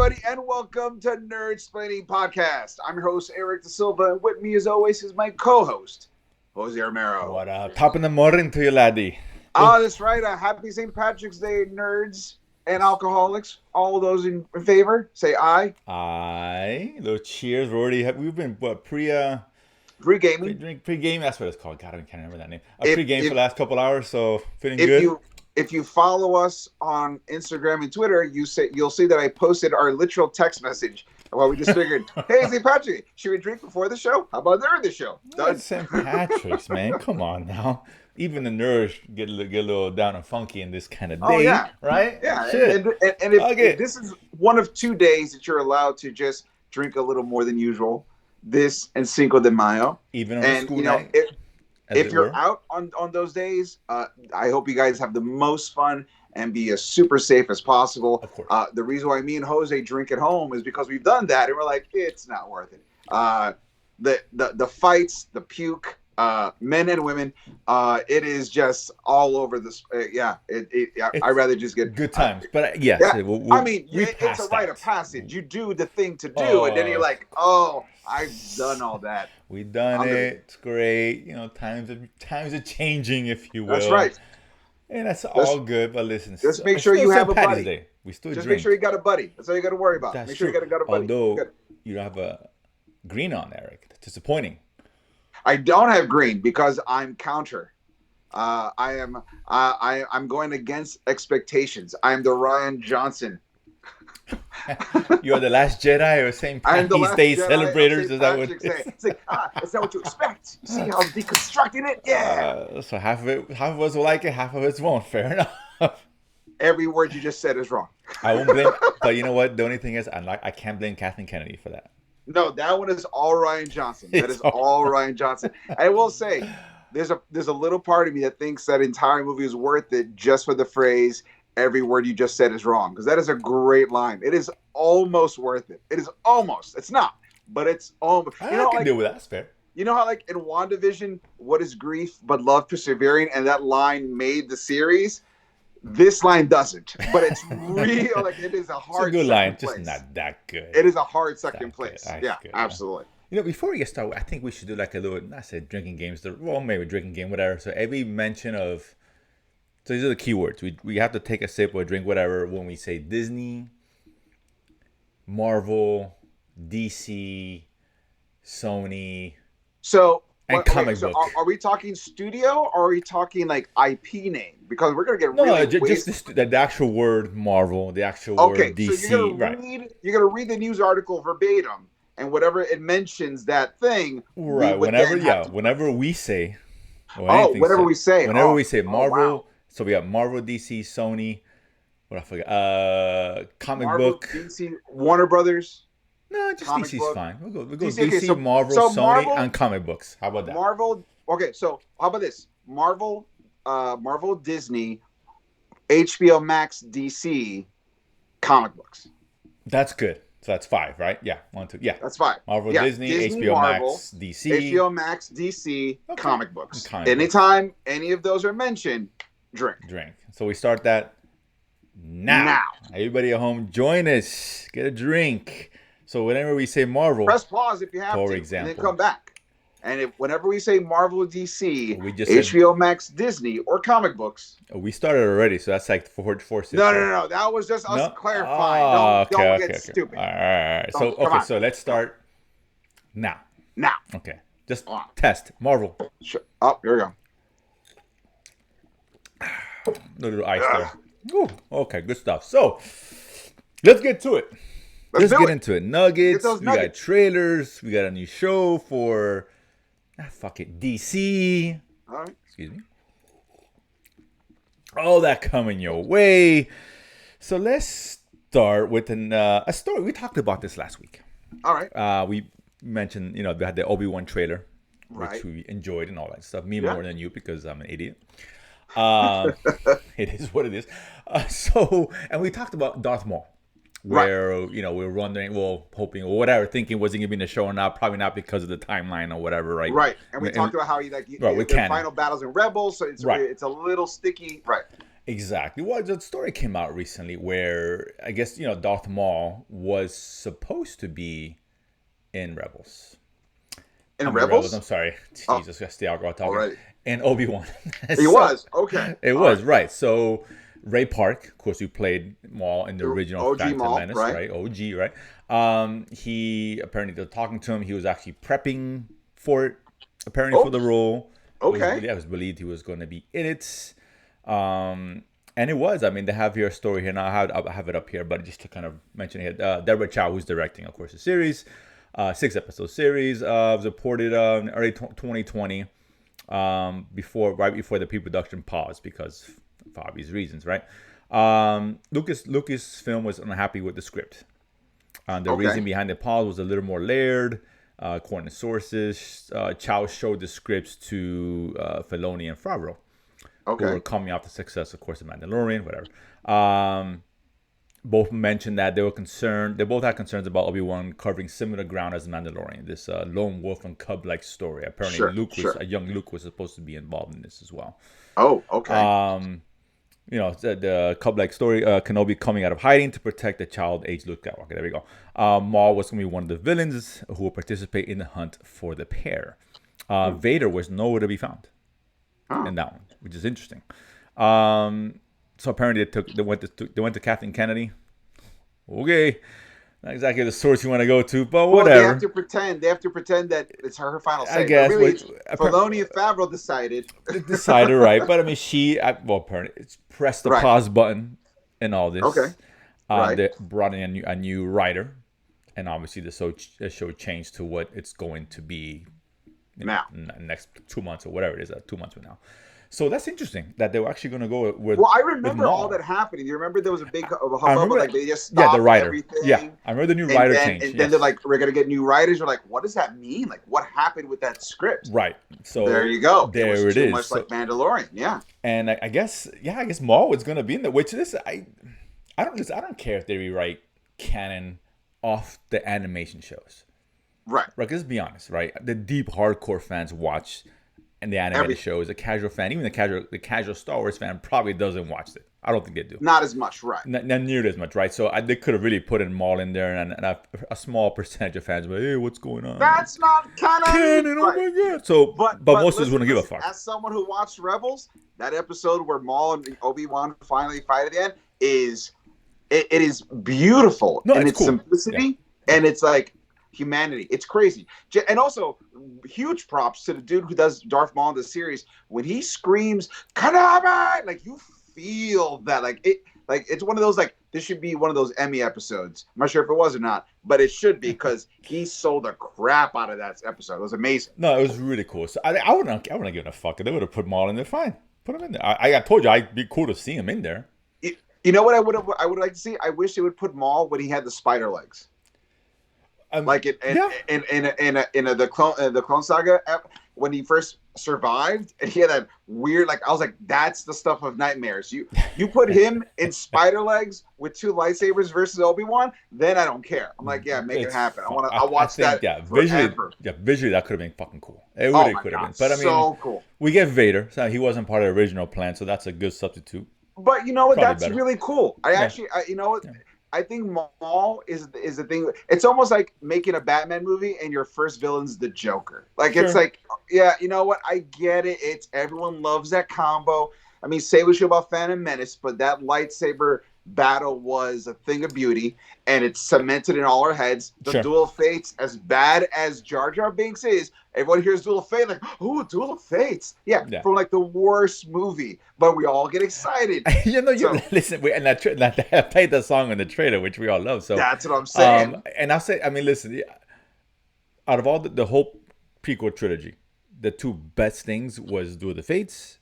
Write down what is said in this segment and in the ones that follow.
everybody, and welcome to Nerdsplaining Podcast. I'm your host, Eric Da Silva, and with me, as always, is my co-host, Jose Romero. What up? Top in the morning to you, laddie. That's right. Happy St. Patrick's Day, nerds and alcoholics. All those in favor, say aye. Aye. Little cheers. We've been Pre-gaming. Pre-game. That's what it's called. God, I can't remember that name. Pre-game for the last couple hours, so feeling good. If you follow us on Instagram and Twitter, you'll see that I posted our literal text message. Well, we just figured, hey, St. Patrick, should we drink before the show? How about during the show? It's St. Patrick's, man. Come on now. Even the nerds get a little down and funky in this kind of day. Oh, yeah. Right? Yeah. Shit. And if this is one of 2 days that you're allowed to just drink a little more than usual, this and Cinco de Mayo. Even on a school night. If you're out on those days, I hope you guys have the most fun and be as super safe as possible. Of course. The reason why me and Jose drink at home is because we've done that and we're like, it's not worth it. The fights, the puke, men and women, it is just all over this. I'd rather just get good times. But yes, yeah, it's a rite of passage. You do the thing to do, and then you're like, oh, I've done all that. We've done it. It's great. You know, times are changing, if you will. That's right. And that's all good. But listen, just make sure you have a buddy. Day. We still just drink. Make sure you got a buddy. That's all you got to worry about. That's make sure true. you got a buddy. Although you don't have a green on, Eric. That's disappointing. I don't have green because I'm counter. I'm going against expectations. I'm the Rian Johnson. You're the last Jedi or St. Patrick's Day celebrators? Is that what it is? It's like, that's not what you expect. You see how I'm deconstructing it? Yeah. So half of us will like it, half of us won't. Fair enough. Every word you just said is wrong. I won't blame, but you know what? The only thing is, I can't blame Kathleen Kennedy for that. No, that one is all Rian Johnson. That is all Rian Johnson. I will say, there's a little part of me that thinks that entire movie is worth it just for the phrase, every word you just said is wrong. Because that is a great line. It is almost worth it. It is almost. It's not. But it's almost. I can deal with that. That's fair. You know how, like, in WandaVision, what is grief but love persevering? And that line made the series. This line doesn't. But it's real. Like, it is a hard It's a good line. place. Just not that good. It is a hard second place. Yeah, good, absolutely. You know, before we get started, I think we should do like a little, not say drinking games, maybe drinking game, whatever. So every mention of, so these are the keywords. We have to take a sip or drink whatever when we say Disney, Marvel, DC, Sony, and comic book. Are we talking studio or are we talking like IP name? Because we're going to get just the actual word Marvel, the actual word DC. So you're going to read the news article verbatim. And whatever it mentions that thing, right? Whenever we say, whenever we say Marvel. So we got Marvel, DC, Sony. What I forgot? Comic Marvel, book, DC, Warner Brothers. No, just DC's book. Fine. We'll go DC, DC, Marvel, Sony, and comic books. How about that? Marvel. Okay, so how about this? Marvel, Disney, HBO Max, DC, comic books. That's good. So that's 5, right? Yeah, 1, 2. Yeah, that's 5. Marvel, Disney, HBO Marvel, Max, DC, HBO Max, DC, comic books. Anytime any of those are mentioned, drink. So we start that now. Everybody at home, join us. Get a drink. So whenever we say Marvel, press pause if you have for to, example, and then come back. And whenever we say Marvel, DC, HBO Max, Disney, or comic books. We started already, so that's like 4 6. No. That was just us clarifying. Don't get stupid. All right. So let's start now. Okay. Just test. Marvel. Sure. Oh, here we go. Little ice there. Ooh, okay, good stuff. So let's get to it. Let's get into it. Nuggets. We got trailers. We got a new show for DC. All right. Excuse me. All that coming your way. So let's start with a story. We talked about this last week. All right. We mentioned, we had the Obi Wan trailer, right, which we enjoyed and all that stuff. Me more than you because I'm an idiot. It is what it is. And we talked about Darth Maul. Where, we were wondering, hoping, or whatever, thinking was he going to be in the show or not? Probably not because of the timeline or whatever, right? Right. And we talked about how the final battles in Rebels, so it's a little sticky. Right. Exactly. Well, the story came out recently where I guess Darth Maul was supposed to be in Rebels. In I mean Rebels. I'm Rebels? sorry, Oh, Jesus, that's the alcohol talking. already. And Obi Wan. He So was. Okay. it All was right. right. So Ray Park, of course, who played Maul in the original OG Phantom Maul, Menace, right? right? OG, right? He apparently they're talking to him. He was actually prepping for it, apparently for Oh, the role. okay. It was believed he was going to be in it. And it was. I mean, they have your story here now. I have it up here, but just to kind of mention it, Deborah Chow, who's directing, of course, the series, 6 episode series, was reported in early 2020, right before the pre-production pause because for obvious reasons, right? Lucasfilm was unhappy with the script. The Okay. reason behind the pause was a little more layered. According to sources, Chow showed the scripts to Filoni and Favreau, who Okay. were coming off the success, of course, of Mandalorian, whatever. Both mentioned that they were concerned. They both had concerns about Obi-Wan covering similar ground as Mandalorian, this lone wolf and cub-like story. Apparently, Sure. Sure. a young Luke was supposed to be involved in this as well. Oh, okay. The cub-like story, Kenobi coming out of hiding to protect the child-aged Luke Skywalker. There we go. Maul was going to be one of the villains who will participate in the hunt for the pair. Vader was nowhere to be found in that one, which is interesting. So apparently they went to Kathleen Kennedy. Okay, not exactly the source you want to go to, but Well, whatever. they have to pretend that it's her final say. I guess. But really, Filoni and Favreau decided right, but I mean, apparently it's pressed the Right. pause button and all this. Okay. Right. They brought in a new writer, and obviously the show changed to what it's going to be Now. next 2 months or whatever it is. 2 months from now. So that's interesting that they were actually going to go with. Well, I remember with all Maul. that happening. You remember there was a big I hubbub, remember, like they just stopped the writer. everything. Yeah, I remember the new writer change. And then they're like, we're gonna get new writers. You're like, what does that mean? Like, what happened with that script? Right. So there you go. There it was too is. much like Mandalorian. Yeah. And I guess Maul was going to be in the. Which this I don't care if they rewrite canon off the animation shows. Right. Right. Let's be honest. Right. The deep hardcore fans watch. And the animated shows, a casual fan, even the casual Star Wars fan, probably doesn't watch it. I don't think they do. Not as much, right? Not nearly as much, right? So they could have really put in Maul in there, and a small percentage of fans were, hey, what's going on? That's not canon. Right. Oh my god! So, but most of us wouldn't give a fuck. As someone who watched Rebels, that episode where Maul and Obi-Wan finally fight at the end is beautiful in its cool. simplicity, and it's like humanity. It's crazy. And also, huge props to the dude who does Darth Maul in the series. When he screams, "Kenobi!" like you feel that. Like it's one of those, like, this should be one of those Emmy episodes. I'm not sure if it was or not, but it should be, because he sold the crap out of that episode. It was amazing. No, it was really cool. So I wouldn't give a fuck. They would have put Maul in there. Fine, put him in there. I told you I'd be cool to see him in there. You know what I would like to see? I wish they would put Maul when he had the spider legs. Like the Clone Saga, when he first survived, and he had that weird, like, I was like, that's the stuff of nightmares. You put him in spider legs with 2 lightsabers versus Obi-Wan, then I don't care. I'm like, yeah, make it happen. I watch that. Yeah, forever. visually that could have been fucking cool. It really could have been. But I mean, so cool. We get Vader, so he wasn't part of the original plan, so that's a good substitute. But you know what? Probably That's better. really cool. You know what? Yeah. I think Maul is the thing. It's almost like making a Batman movie and your first villain's the Joker. Like, sure. It's like, yeah, you know what? I get it. It's everyone loves that combo. I mean, say what you about Phantom Menace, but that lightsaber battle was a thing of beauty, and it's cemented in all our heads. The Duel of Fates, as bad as Jar Jar Binks is, everyone hears Duel of Fates like, oh, Duel of Fates. Yeah, from like the worst movie, but we all get excited. Listen, I played the song in the trailer, which we all love. So that's what I'm saying. And I'll say, I mean, listen, out of all the whole prequel trilogy, the 2 best things was Duel of the Fates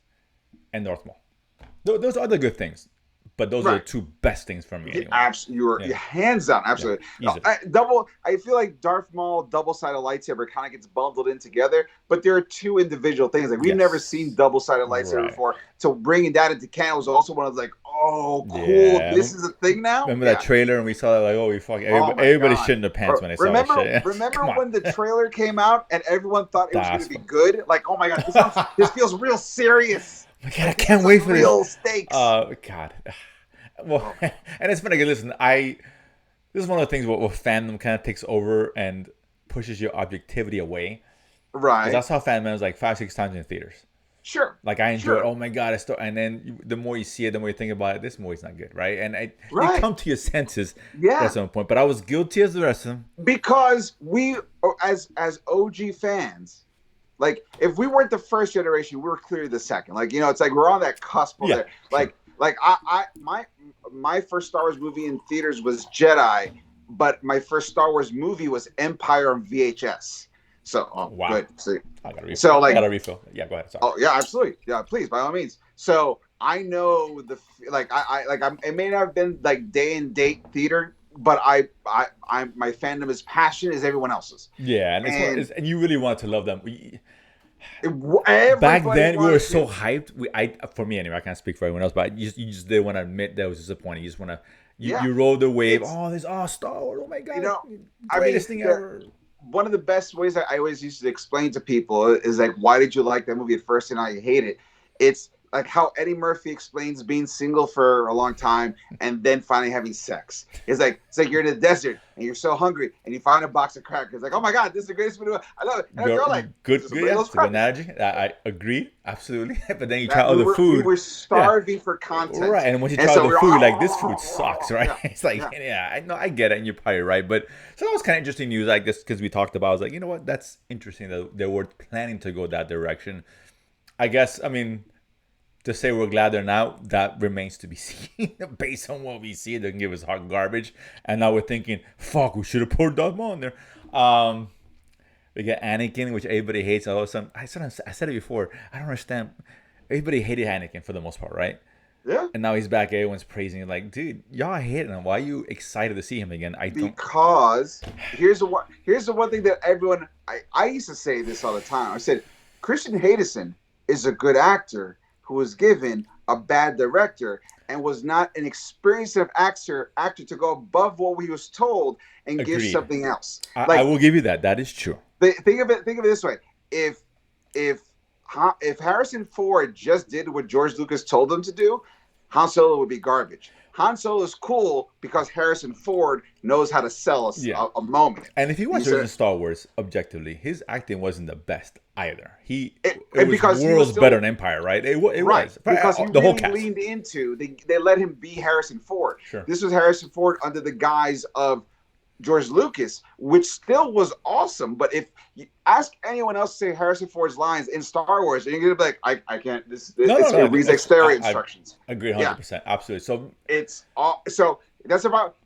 and Darth Maul. Those are other good things. But those are the 2 best things for me. Anyway. You're hands down, absolutely. Yeah, I feel like Darth Maul double-sided lightsaber kind of gets bundled in together, but there are 2 individual things. Like, we've never seen double-sided lightsaber before. So bringing that into canon was also one of like, oh, cool, this is a thing now. Remember that trailer, and we saw that, like, oh, we fucking everybody shit in their pants when they saw that shit. Remember when the trailer came out and everyone thought it was going to be good? Like, oh my god, this feels real serious. my God, I can't wait for this. Real stakes. God. Well, and it's funny. Listen, this is one of the things where fandom kind of takes over and pushes your objectivity away. Right. Because I saw Fandom was like 5-6 times in theaters. Sure. Like I enjoyed. Sure. Oh my God! And then the more you see it, the more you think about it. This movie's not good, right? And you Right. come to your senses Yeah. at some point. But I was guilty as the rest of them. Because we, as OG fans, like if we weren't the first generation, we were clearly the second. Like, you know, it's like we're on that cusp of there. Like my first Star Wars movie in theaters was Jedi, but my first Star Wars movie was Empire on VHS. So, Wow. Good. So, I gotta refill. So, like, I gotta refill. Yeah, go ahead. Sorry. Oh yeah, absolutely. Yeah, please, by all means. So I know it may not have been like day and date theater, but I my fandom is passionate as everyone else's. Yeah, and you really want to love them. Back Back then, we were so hyped. For me anyway, I can't speak for everyone else, but you just didn't want to admit that it was disappointing. You just want to, you rode the wave. Star Wars. Oh my God, you know, greatest thing ever. One of the best ways I always used to explain to people is like, why did you like that movie at first and now you hate it? It's like how Eddie Murphy explains being single for a long time and then finally having sex. It's like you're in the desert and you're so hungry and you find a box of crackers. Like, oh my God, this is the greatest movie. I love it. And you're like, good analogy. I agree, absolutely. But then you try other food. We were starving for content, right? And once you try other food, like this food sucks, right? It's like, I get it, and you're probably right. But so that was kind of interesting news, like this, because we talked about. I was like, you know what? That's interesting that they were planning to go that direction. I guess. I mean, to say we're glad they're not, that remains to be seen. Based on what we see, they can give us hot garbage, and now we're thinking, fuck, we should have poured Darth Maul in there. We get Anakin, which everybody hates. All of a sudden, I said it before. I don't understand. Everybody hated Anakin for the most part, right? Yeah. And now he's back. Everyone's praising him. Like, dude, y'all hating him. Why are you excited to see him again? Because here's the one thing that everyone. I used to say this all the time. I said Christian Hayden is a good actor who was given a bad director and was not an experienced actor to go above what he was told and Agreed. give something else. I will give you that. That is true. Think of it this way: if Harrison Ford just did what George Lucas told him to do, Han Solo would be garbage. Han Solo is cool because Harrison Ford knows how to sell us a moment. And if you watch Star Wars objectively, his acting wasn't the best either. It was worlds better than Empire, right? It was because he the whole really cast leaned into. They let him be Harrison Ford. Sure. This was Harrison Ford under the guise of George Lucas, which still was awesome. But if you ask anyone else to say Harrison Ford's lines in Star Wars, you're gonna be like, I can't. It's reads like stereo instructions. I agree 100%. Absolutely. So it's so that's about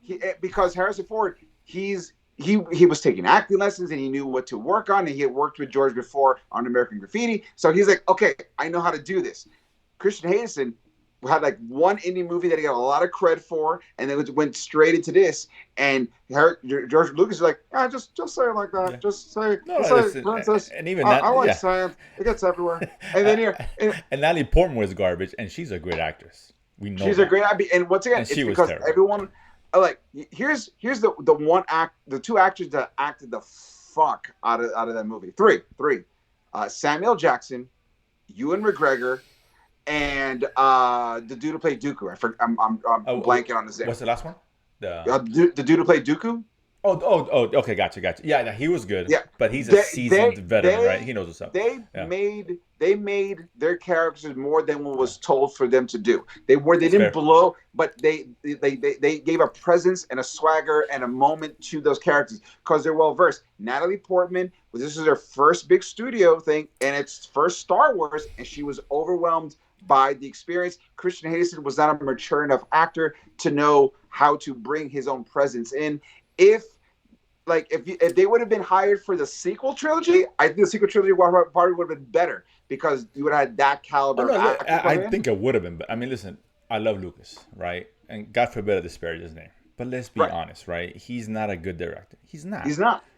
because Harrison Ford, he was taking acting lessons and he knew what to work on, and he had worked with George before on American Graffiti. So he's like, okay, I know how to do this. Christian Hayden had like one indie movie that he got a lot of credit for, and then went straight into this. And George Lucas is like, just say it like that. Yeah. Just say, and even I like saying it gets everywhere. And then and Natalie Portman was garbage, and she's a great actress. We know she's a great actress, and once again, it's because everyone like here's the two actors that acted the fuck out of that movie. Three. Samuel Jackson, Ewan McGregor, and the dude who played Dooku. I'm blanking on his name. What's the last one? The dude who played Dooku. Oh, okay, gotcha. Yeah, he was good. Yeah, but he's a seasoned veteran, right? He knows what's up. They made their characters more than what was told for them to do. They didn't blow, but they gave a presence and a swagger and a moment to those characters because they're well versed. Natalie Portman, this is her first big studio thing, and it's first Star Wars, and she was overwhelmed by the experience. Christian Hayden was not a mature enough actor to know how to bring his own presence in. If they would have been hired for the sequel trilogy, I think the sequel trilogy probably would have been better because you would have had that caliber. I think it would have been. I mean, listen, I love Lucas, right? And God forbid I disparage his name, but let's be honest, right? He's not a good director. He's not.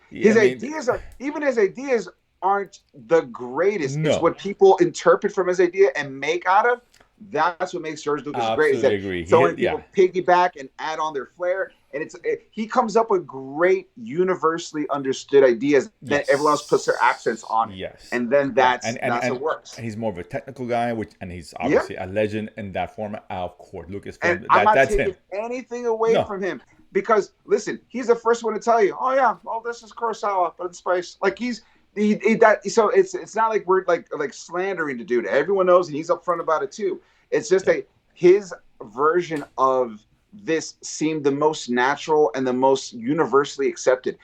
His ideas aren't the greatest. No. It's what people interpret from his idea and make out of. That's what makes George Lucas great. Is Absolutely that agree. so many Yeah. people piggyback and add on their flair, and he comes up with great, universally understood ideas. Then everyone else puts their accents Yes. on it, Yes. and then Yeah. that's what works. He's more of a technical guy, and he's Yeah, obviously a legend in that format. Of course, and Lucasfilm. I'm not That's him. taking anything away No. from him because listen, he's the first one to tell you, oh yeah, well this is Kurosawa, but it's spice. Like so it's not like we're like slandering the dude. Everyone knows, and he's upfront about it too. It's just Yeah. his version of this seemed the most natural and the most universally accepted.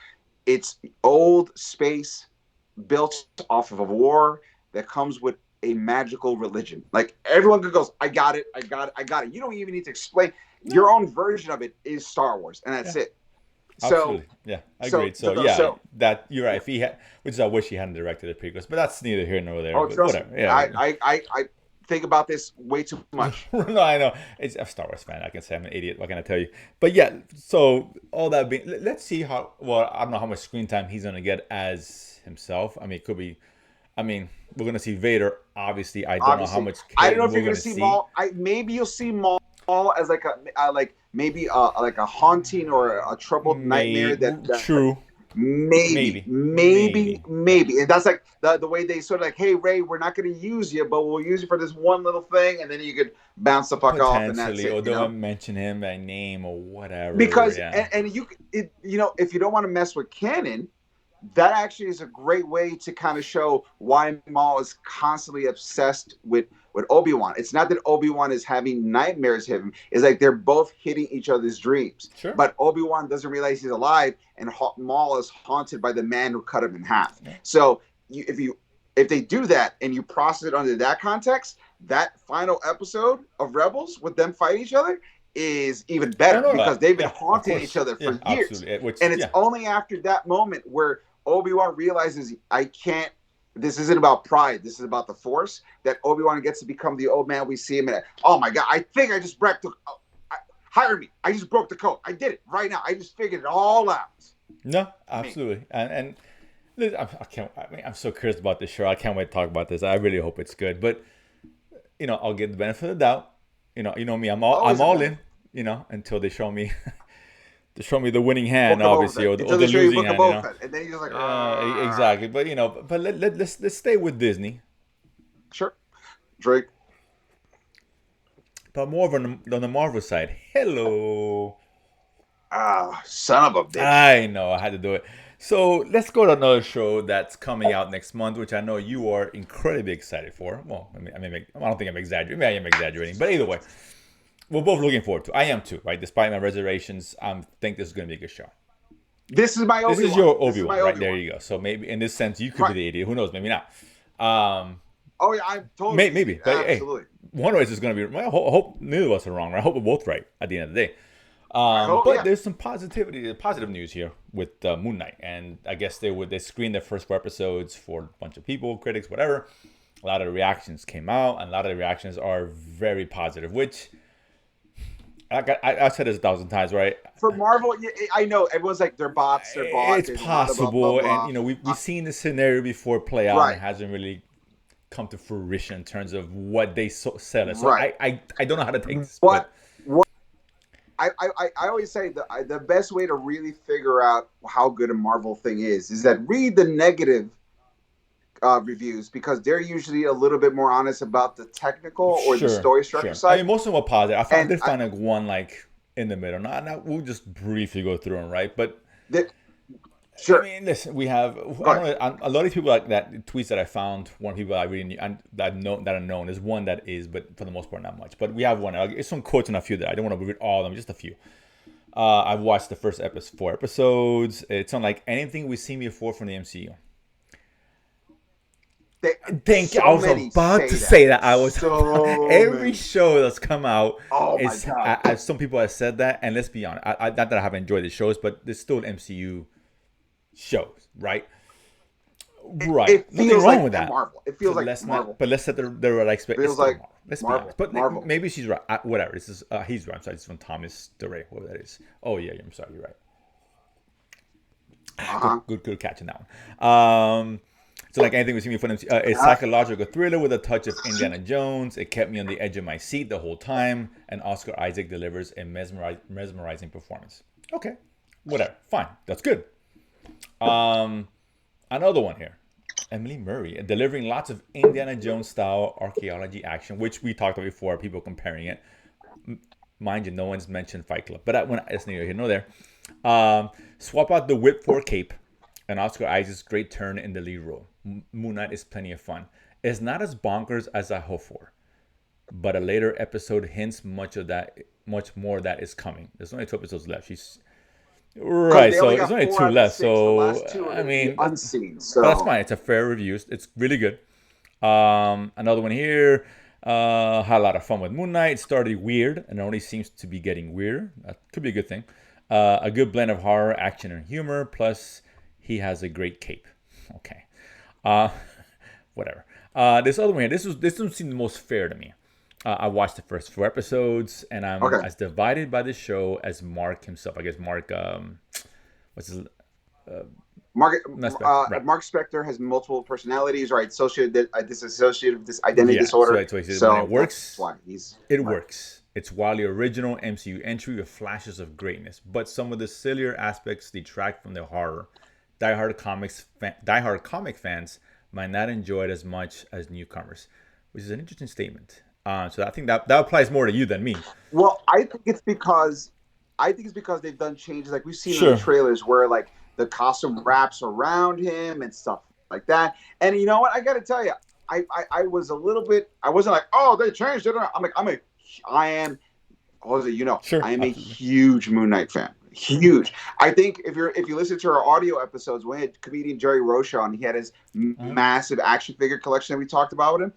It's old space built off of a war that comes with a magical religion. Like everyone goes, I got it, I got it, I got it. You don't even need to explain. Your No. own version of it is Star Wars, and that's Yeah. it. So, Absolutely. Yeah. Agreed. So yeah, that you're right. If he had, which is I wish he hadn't directed the prequels, but that's neither here nor there. oh, But trust whatever. me, Yeah. I think about this way too much. No, I know. It's a Star Wars fan. I can say I'm an idiot. What can I tell you? But yeah, so all that being, let's see how, well, I don't know how much screen time he's going to get as himself. I mean, it could be, I mean, we're going to see Vader. Obviously, I don't know how much I don't know if we're you're going gonna to see see. Maul. Maybe you'll see Maul as like like maybe like a haunting or a troubled nightmare that True. maybe, Maybe. maybe, Maybe. Yeah. maybe. And that's like the way they sort of like, hey Ray, we're not going to use you, but we'll use you for this one little thing, and then you could bounce the fuck off, and that's Potentially, it. or they'll mention him by name or whatever. Because Yeah. and if you don't want to mess with canon, that actually is a great way to kind of show why Maul is constantly obsessed with Obi Wan. It's not that Obi Wan is having nightmares of him. It's like they're both hitting each other's dreams. Sure. But Obi Wan doesn't realize he's alive, and Maul is haunted by the man who cut him in half. Yeah. So if they do that and you process it under that context, that final episode of Rebels with them fighting each other is even better because they've been haunting each other for years. And it's only after that moment where Obi-Wan realizes this isn't about pride, this is about the Force, that Obi-Wan gets to become the old man we see him in. Oh my God, I think I just broke hire me. I just broke the code. I did it right now. I just figured it all out. No, absolutely. And I'm so curious about this show. I can't wait to talk about this. I really hope it's good. But I'll give the benefit of the doubt. You know me. I'm all in. Until they show me the winning hand, obviously, or the losing hand. And then you're just like, exactly. But let's stay with Disney. Sure, Drake. But more on the Marvel side. Hello. Son of a bitch. I know. I had to do it. So let's go to another show that's coming out next month, which I know you are incredibly excited for. Well, I don't think I'm exaggerating. Maybe I am exaggerating. But either way, we're both looking forward to it. I am too, right? Despite my reservations, I think this is going to be a good show. This is my Obi-Wan. This is your Obi-Wan, right? There you go. So maybe in this sense, you could be the idiot. Who knows? Maybe not. Oh yeah, I'm totally. Maybe. But absolutely. Hey, one of us is going to be. I hope neither of us are wrong. Right? I hope we're both right at the end of the day. But there's some positive news here with Moon Knight, and I guess they screened their first 4 episodes for a bunch of people, critics, whatever. A lot of the reactions came out, and a lot of the reactions are very positive, which I've said this 1,000 times, right? For Marvel, I know everyone's like they're bots, they're bots. It's possible, blah, blah, blah. And we've seen this scenario before play out, right. And it hasn't really come to fruition in terms of what they said. So right. I don't know how to take this, but I always say the best way to really figure out how good a Marvel thing is that read the negative reviews, because they're usually a little bit more honest about the technical or the story structure side. I mean, most of them are positive. I did find like one in the middle. Now we'll just briefly go through them, right? But sure. I mean, listen, we have a lot of these people like that tweets that I found. One people I really knew, and that are known. There's one that is, but for the most part, not much. But we have one. It's some quotes on a few that I don't want to read all of them, just a few. I've watched the first 4 episodes. It's unlike anything we've seen before from the MCU. Thank you. I was about to say that. Every show that's come out, some people have said that, and let's be honest. Not that I haven't enjoyed the shows, but there's still MCU shows, right? Right. It Nothing feels wrong like with that. Marvel. It feels like Marvel. But let's set the right expectations. Feels like let's Marvel. Be honest. But Marvel. Maybe she's right. Whatever. This is he's right. I'm sorry. This is from Thomas DeRay. Whatever that is. Oh yeah. I'm sorry. You're right. Good catching that one. So like anything we've seen before, a psychological thriller with a touch of Indiana Jones. It kept me on the edge of my seat the whole time, and Oscar Isaac delivers a mesmerizing performance. Okay, whatever, fine, that's good. Another one here, Emily Murray, delivering lots of Indiana Jones style archaeology action, which we talked about before. People comparing it. Mind you, no one's mentioned Fight Club, but it's neither here nor there. Swap out the whip for a cape, and Oscar Isaac's great turn in the lead role. Moon Knight is plenty of fun. It's not as bonkers as I hope for, but a later episode hints much more that is coming. There's only 2 episodes left. She's right, so there's only 2 left. So I mean, unseen. So that's fine. It's a fair review. It's really good. Another one here. Had a lot of fun with Moon Knight. It started weird and only seems to be getting weirder. That could be a good thing. A good blend of horror, action, and humor. Plus, he has a great cape. Okay. Whatever. This other one here. This one seemed the most fair to me. I watched the first 4 episodes, and I'm as divided by the show as Mark himself. I guess Mark. What's his? Mark Right. Mark Spector has multiple personalities, right? Disassociated with this identity disorder. So it works. It works. It's wildly original MCU entry with flashes of greatness, but some of the sillier aspects detract from the horror. Die-hard comic fans might not enjoy it as much as newcomers, which is an interesting statement. So I think that applies more to you than me. Well, I think it's because they've done changes, like we've seen in the trailers, where like the costume wraps around him and stuff like that. And you know what? I got to tell you, I was a little bit. I wasn't like, oh, they changed it. I am a huge Moon Knight fan. Huge. I think if you listen to our audio episodes, we had comedian Jerry Rocha on. He had his massive action figure collection that we talked about with him.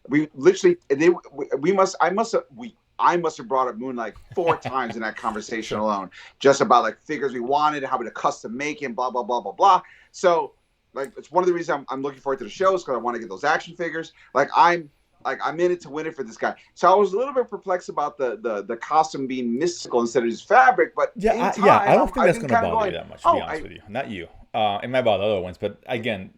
We literally, I must have brought up Moon like 4 times in that conversation alone, just about like figures we wanted, how to custom make him, blah blah blah blah blah. So like it's one of the reasons I'm looking forward to the shows, because I want to get those action figures. I'm in it to win it for this guy. So I was a little bit perplexed about the costume being mystical instead of just fabric. But I don't think that's going to bother you that much, to be honest with you. Not you. It might bother other ones, but again,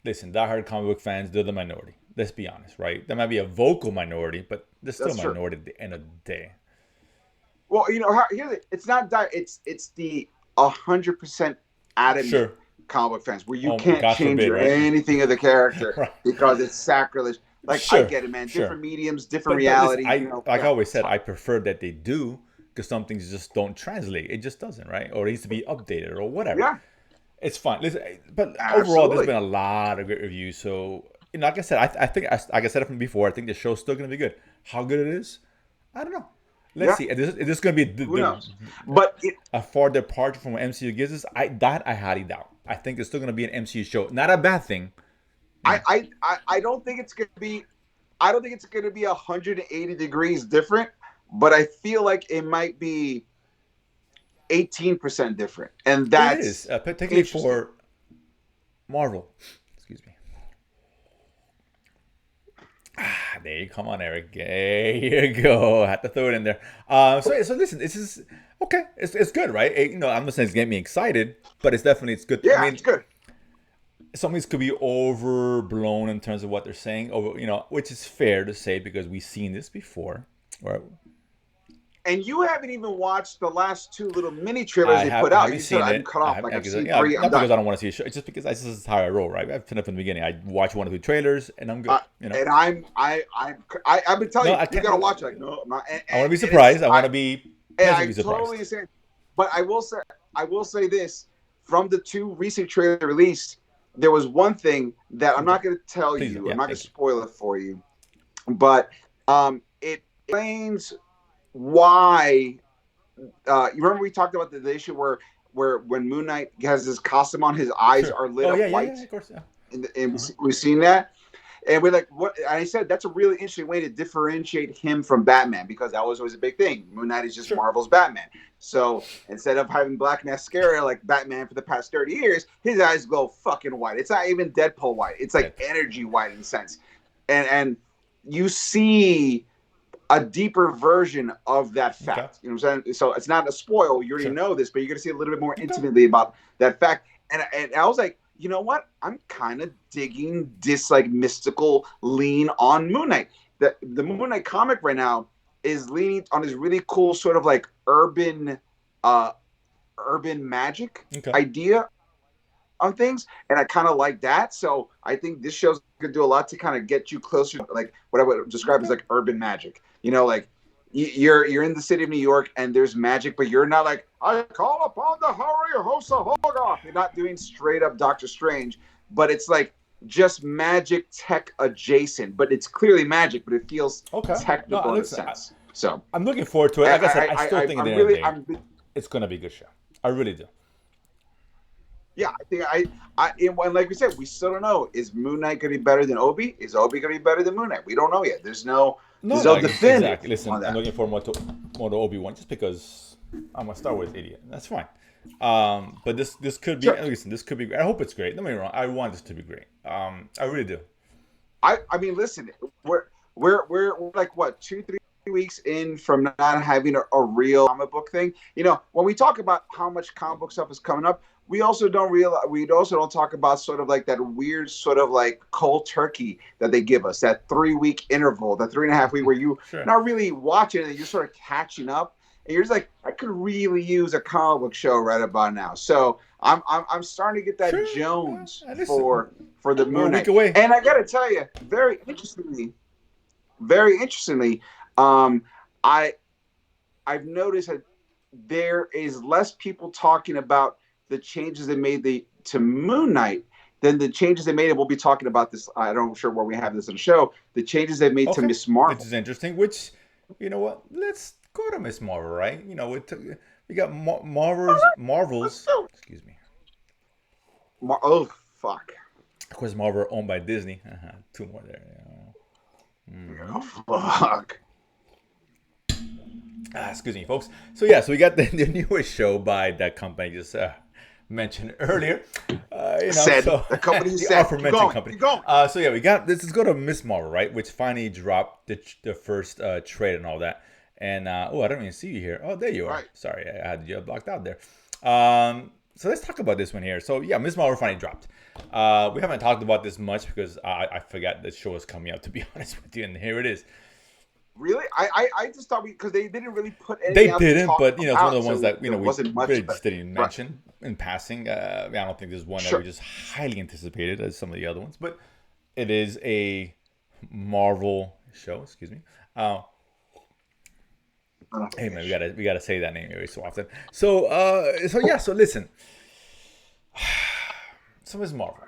listen, diehard comic book fans, they're the minority. Let's be honest, right? There might be a vocal minority, but they're still a minority at the end of the day. Well, it's not that. It's the 100% adamant comic book fans where you can't change anything of the character because it's sacrilege. Like, I get it, man. Different mediums, different realities. I always said, I prefer that they do, because some things just don't translate. It just doesn't, right? Or it needs to be updated or whatever. Yeah. It's fine. Listen, but overall, there's been a lot of great reviews. So, like I said, I think, like I said from before, I think the show's still going to be good. How good it is, I don't know. Let's see. Is this going to be a far departure from what MCU gives us? I highly doubt. I think it's still going to be an MCU show. Not a bad thing. I don't think it's going to be. I don't think it's going to be 180 degrees different, but I feel like it might be 18% different, and that's it is, particularly for Marvel. Excuse me. There you come on, Eric. There you go. I had to throw it in there. So listen, this is okay. It's good, right? I'm not saying it's getting me excited, but it's good. Yeah, it's good. Some of these could be overblown in terms of what they're saying, which is fair to say because we've seen this before, right? And you haven't even watched the last 2 little mini trailers they put out. You said I'm cut off. I've seen 3. Not because I don't want to see a show. It's just because this is how I roll, right? I've seen it from the beginning. I watch 1 or 2 trailers, and I'm good. And I've been telling you gotta watch it. Like, no, I'm not. I want to be surprised. I want to be pleasantly surprised. Totally understand. But I will say this: from the 2 recent trailers released, there was one thing that I'm not going to tell you. I'm not going to spoil it for you, but it explains why. You remember we talked about the issue where when Moon Knight has his costume on, his eyes are lit up white. Yeah, of course. Yeah. And we've seen that, and we're like, what? And I said that's a really interesting way to differentiate him from Batman, because that was always a big thing. Moon Knight is just Marvel's Batman. So instead of having black mascara like Batman for the past 30 years, his eyes glow fucking white. It's not even Deadpool white. It's like energy white in a sense. And you see a deeper version of that fact. Okay. You know what I'm saying? So it's not a spoil. You already know this, but you're going to see a little bit more intimately about that fact. And I was like, you know what? I'm kind of digging this like mystical lean on Moon Knight. The Moon Knight comic right now is leaning on this really cool sort of like uh urban magic Okay. idea on things, and I kind of like that. So I think this show's gonna do a lot to kind of get you closer, like what I would describe as Okay. like urban magic. Like you're in the city of New York and there's magic, but you're not like I call upon the Harry Hosa Hogoth. You're not doing straight up Doctor Strange, but it's like just magic tech adjacent. But it's clearly magic, but it feels Okay. No, technical in a listen, sense. So I'm looking forward to it. Like I said, I still think at the I'm end of the really day, it's gonna be a good show. I really do. yeah, I think and like we said, we still don't know. Is Moon Knight going to be better than Obi? Is Obi going to be better than Moon Knight? We don't know yet. No, There's no, no definitive exactly. Listen, on I'm that. looking for more to Obi Wan just because I'm a Star Wars idiot. That's fine. But this could be. Sure. Listen, this could be. I hope it's great. Don't get me wrong. I want this to be great. I really do. I mean, listen, we're like what 2 3 weeks in from not having a real comic book thing. When we talk about how much comic book stuff is coming up, we also don't talk about sort of like that weird sort of like cold turkey that they give us, that 3 week interval, that 3.5 week where you Sure. not really watching it and you're sort of catching up. And you're just like, I could really use a comic book show right about now. So I'm starting to get that Sure. Jones Listen, for the we're a Moon week Knight. away. And I got to tell you, very interestingly, um, I I've noticed that there is less people talking about the changes they made to Moon Knight than the changes they made. And we'll be talking about this. I don't sure where we have this in the show. The changes they made to Okay, Miss which Marvel. is interesting. Which, you know what? Let's go to Miss Marvel, right? We got Marvels. Excuse me. Oh fuck! Of course, Marvel owned by Disney. Two more there. Oh fuck! Excuse me, folks. So yeah, so we got the newest show by that company just mentioned earlier. So The company the said. aforementioned company. Keep going. So yeah, we got this is go to Miss Marvel, right? Which finally dropped the first trade and all that. And I don't even see you here. Oh, there you are. Right. Sorry, I had you blocked out there. So let's talk about this one here. So yeah, Miss Marvel finally dropped. We haven't talked about this much because I forgot the show is coming out. To be honest with you, and here it is. Really? I just thought because they didn't really put anything They out didn't, to but it's one of the so ones that we wasn't much, really but, just didn't mention in passing. I don't think there's one that we just highly anticipated as some of the other ones, but it is a Marvel show. Excuse me. Hey man, we gotta say that name every so often. So so listen. So Ms. Marvel,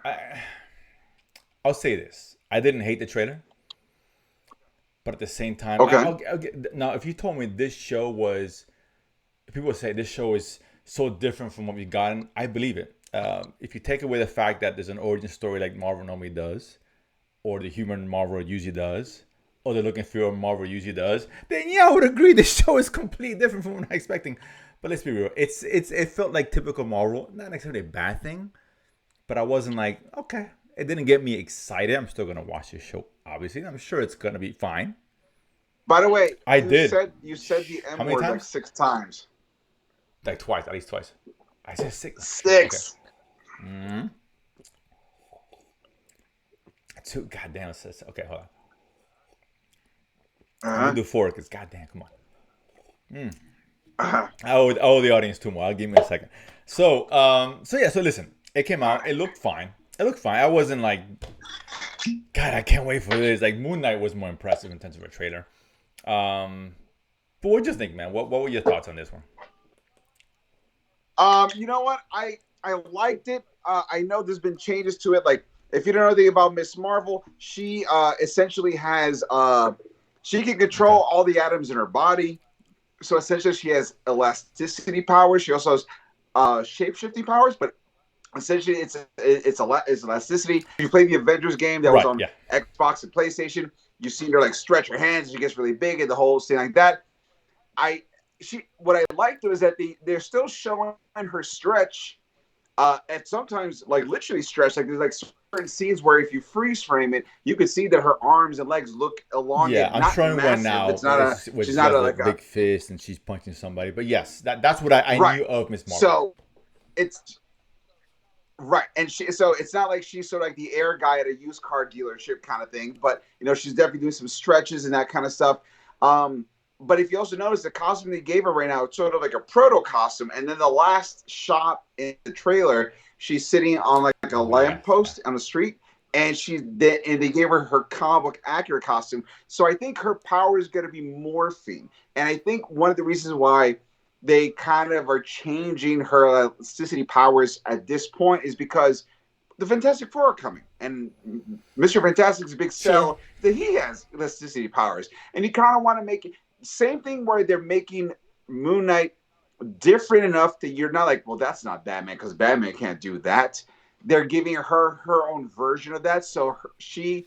I'll say this: I didn't hate the trailer. But at the same time, Okay. I'll get, now if you told me this show was, if people say this show is so different from what we've gotten, I believe it. If you take away the fact that there's an origin story like Marvel normally does, or the human Marvel usually does, or the looking for Marvel usually does, then yeah, I would agree this show is completely different from what I'm expecting. But let's be real, it felt like typical Marvel, not necessarily a bad thing, but I wasn't like, okay, it didn't get me excited. I'm still gonna watch this show, obviously. I'm sure it's gonna be fine. By the way, I did. You said the How M many word like times? 6 times. Like twice, at least twice. I said 6. 6. Okay. Two. Goddamn. Okay, hold on. I'm gonna do 4 because goddamn, come on. I owe the audience 2 more. I'll give me a second. So listen. It came out. It looked fine. I wasn't like, God, I can't wait for this. Like Moon Knight was more impressive in terms of a trailer. But what do you think, man? What were your thoughts on this one? You know what? I liked it. I know there's been changes to it. Like, if you don't know anything about Miss Marvel, she essentially has she can control all the atoms in her body. So essentially, she has elasticity powers. She also has shape-shifting powers, but essentially it's elasticity. You play the Avengers game that was on Xbox and PlayStation. You see her like stretch her hands, she gets really big, and the whole thing like that. What I liked was that they're still showing her stretch, and sometimes like literally stretch. Like there's like certain scenes where if you freeze frame it, you could see that her arms and legs look elongated. Yeah, I'm showing one now. It's not she's not a big fist and she's punching somebody. But yes, that's what I knew of Miss Marvel. So it's Right, and so it's not like she's sort of like the air guy at a used car dealership kind of thing, but she's definitely doing some stretches and that kind of stuff. Um, but if you also notice the costume they gave her right now, it's sort of like a proto costume, and then the last shot in the trailer, she's sitting on like a Oh yeah, yeah. lamppost on the street, and they gave her comic book accurate costume. So I think her power is going to be morphine, and I think one of the reasons why they kind of are changing her elasticity powers at this point is because the Fantastic Four are coming, and Mr. Fantastic's a big Sure. sell that he has elasticity powers, and you kind of want to make it same thing where they're making Moon Knight different enough that you're not like, well, that's not Batman because Batman can't do that. They're giving her own version of that, so she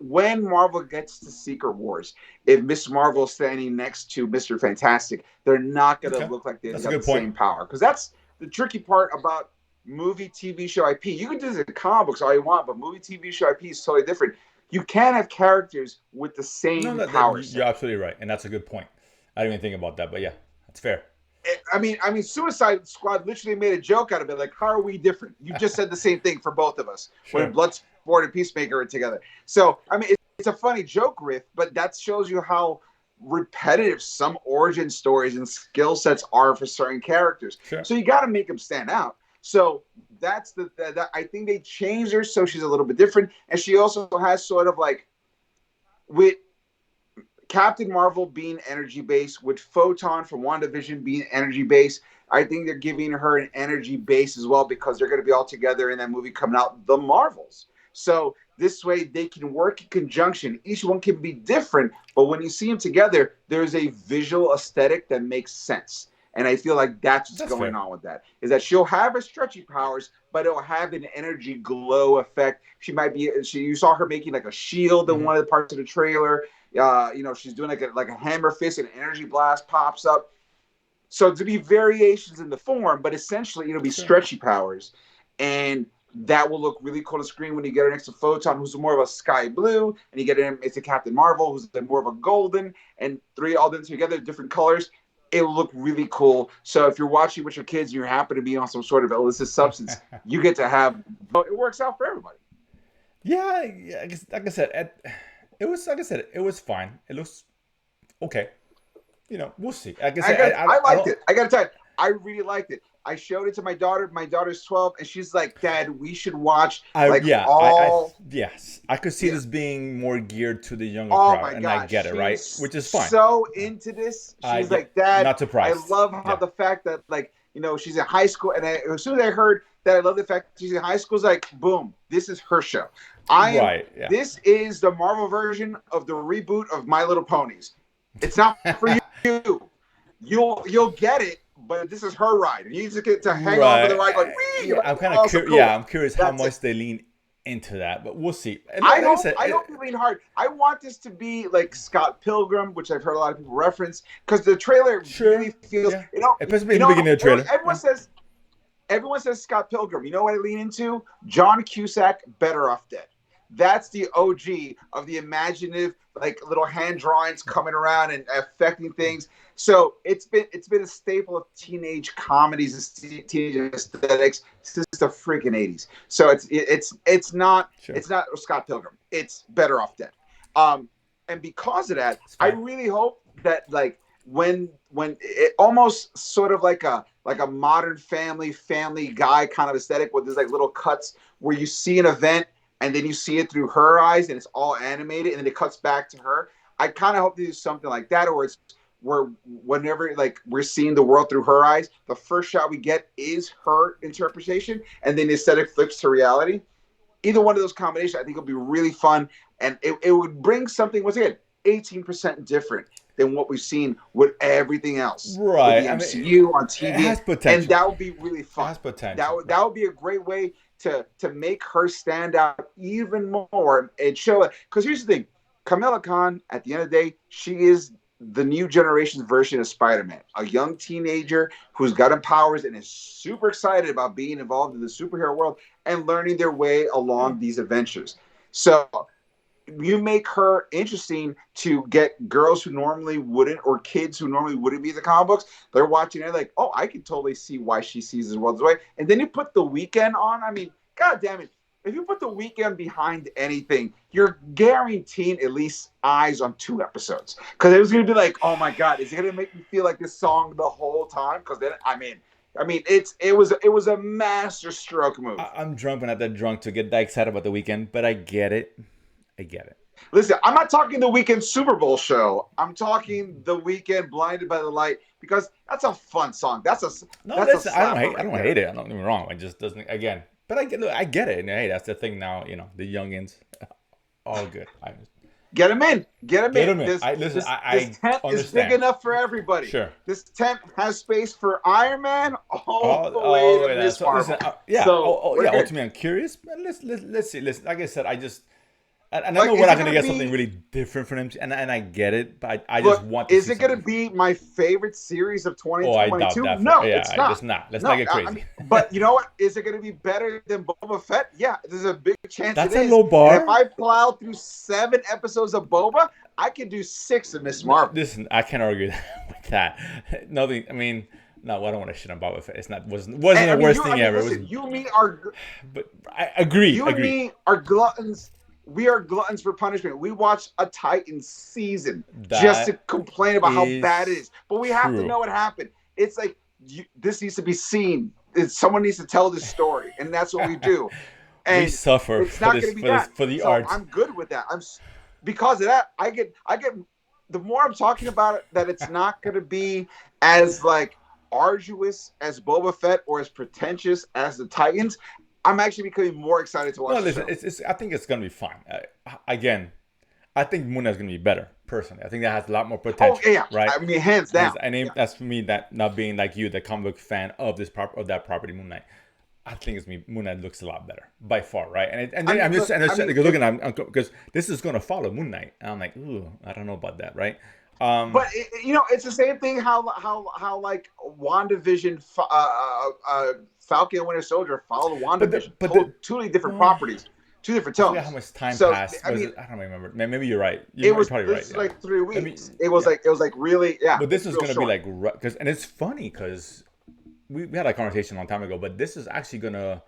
when Marvel gets to Secret Wars, if Miss Marvel is standing next to Mr. Fantastic, they're not going to Okay, look like they that's a got the good point. same power, because that's the tricky part about movie, TV show IP. You can do this in comic books all you want, but movie, TV show IP is totally different. You can't have characters with the No, same that power you're set. absolutely right, and that's a good point. I didn't even think about that, but yeah, that's fair. I mean, Suicide Squad literally made a joke out of it. Like, how are we different? You just said the same thing for both of us when Sure. Bloodsport and Peacemaker are together. So, I mean, it's a funny joke riff, but that shows you how repetitive some origin stories and skill sets are for certain characters. Sure. So you got to make them stand out. So that's I think they changed her so she's a little bit different, and she also has sort of like with Captain Marvel being energy based, with Photon from WandaVision being energy based, I think they're giving her an energy base as well because they're going to be all together in that movie coming out, The Marvels. So this way they can work in conjunction. Each one can be different, but when you see them together, there's a visual aesthetic that makes sense. And I feel like that's what's That's going fair. on with that. Is that she'll have her stretchy powers, but it'll have an energy glow effect. She might be. You saw her making like a shield in Hmm. one of the parts of the trailer. She's doing like a hammer fist and an energy blast pops up. So to be variations in the form, but essentially it'll be Sure. stretchy powers, and that will look really cool to screen when you get her next to Photon, who's more of a sky blue, and you get him it's a Captain Marvel, who's more of a golden, and three all done together, different colors. It'll look really cool. So if you're watching with your kids and you happen to be on some sort of illicit substance, you get to have it works out for everybody. Yeah, yeah. Like I said, it was like I said, it was fine. It looks okay. We'll see. Like I said, I I liked don't. it. I gotta tell you, I really liked it. I showed it to my daughter. My daughter's 12, and she's like, "Dad, we should watch I like yeah, I all." yes, I could see Yeah. this being more geared to the younger Oh crowd, my and I gosh, get it, right? she's Which is fine. so into this. She's Yeah, like, "Dad, not I surprised. love how Yeah, the fact that like she's in high school." And as soon as I heard that, I love the fact that she's in high school. It's like, boom, this is her show. I am. right. Yeah. This is the Marvel version of the reboot of My Little Ponies. It's not for you. You'll get it, but this is her ride, and you just get to hang on for the Right. ride, going, "Wee!" You're Yeah, like, I'm kind of "Awesome, yeah, cool." I'm curious how That's it. much they lean into that, but we'll see. And I like I hope said, I hope you lean hard. I want this to be like Scott Pilgrim, which I've heard a lot of people reference, because the trailer really sure. feels. Yeah. Especially in the beginning of the Everyone, trailer. everyone Yeah. says everyone says Scott Pilgrim. You know what I lean into? John Cusack, Better Off Dead. That's the OG of the imaginative, like little hand drawings coming around and affecting things. So it's been a staple of teenage comedies and teenage aesthetics since the freaking 80s. So Sure. it's not Scott Pilgrim. It's Better Off Dead. Um, and because of that, It's I fine. really hope that like when it almost sort of like a modern family guy kind of aesthetic with these like little cuts where you see an event and then you see it through her eyes and it's all animated and then it cuts back to her. I kind of hope to do something like that, or it's where whenever like we're seeing the world through her eyes, the first shot we get is her interpretation, and then the aesthetic flips to reality. Either one of those combinations, I think, will be really fun, and it would bring something once again 18% different than what we've seen with everything else with Right. the I mean, MCU on it TV, has and potential. that would be really It fun. has potential. That Right. would be a great way to make her stand out even more and show it. Because here's the thing, Kamala Khan, at the end of the day, she is the new generation's version of Spider-Man, a young teenager who's gotten powers and is super excited about being involved in the superhero world and learning their way Yeah. along these adventures. So you make her interesting to get girls who normally wouldn't, or kids who normally wouldn't be in the comic books. They're watching it like, oh, I can totally see why she sees this world this way. And then you put the Weekend on. I mean, god damn it. If you put the Weekend behind anything, you're guaranteeing at least eyes on 2 episodes. Because it was going to be like, oh my god, is it going to make me feel like this song the whole time? Because then, it was a master stroke move. I'm drunk, but not that drunk to get that excited about the Weekend, but I get it. I get it. Listen, I'm not talking the Weekend Super Bowl show. I'm talking the Weekend Blinded by the Light, because that's a fun song. I don't hate it. I don't get me wrong. It just doesn't, again. But I get it. And hey, that's the thing now. The youngins, all good. Get them in. Get them in. This tent is big enough for everybody. Sure. This tent has space for Iron Man all the way to Miss Marvel. Ultimately, I'm curious. But let's see. Listen, like I said, and I know we're not going to get something really different from him, and I get it, but I just want to see. Is it going to be my favorite series of 2022? Oh, I doubt that. No, it's not. Let's not get crazy. But you know what? Is it going to be better than Boba Fett? Yeah, there's a big chance That's it is. a low bar. And if I plow through 7 episodes of Boba, I can do 6 of Miss Marvel. Listen, I can't argue with that. Nothing. I mean, no, I don't want to shit on Boba Fett. It wasn't the worst thing ever. Listen, you and me are. But I agree. You and me are gluttons. We are gluttons for punishment. We watch a Titans season just to complain about how bad it is. But we have to know what happened. It's like, this needs to be seen. Someone needs to tell this story, and that's what we do. And we suffer it's not going to be for the so art. I'm good with that. Because of that, I get. The more I'm talking about it, that it's not going to be as like arduous as Boba Fett or as pretentious as the Titans. I'm actually becoming more excited to watch. No, listen, I think it's gonna be fine. Again, I think Moon Knight's gonna be better. Personally, I think that has a lot more potential. Oh yeah, right. I mean, hands down. That's for me. That not being like you, the comic book fan of that property, Moon Knight. I think Moon Knight looks a lot better by far, right? I'm just looking at because this is gonna follow Moon Knight, and I'm like, ooh, I don't know about that, right? But it's the same thing. How like WandaVision, Falcon and Winter Soldier followed WandaVision. But totally different properties, 2 different tones. Yeah, how much time passed? I don't remember. Maybe you're right. You're probably right. It was like 3 weeks. It was like really, yeah. But this is gonna be like, and it's funny because we had a conversation a long time ago. But this is actually gonna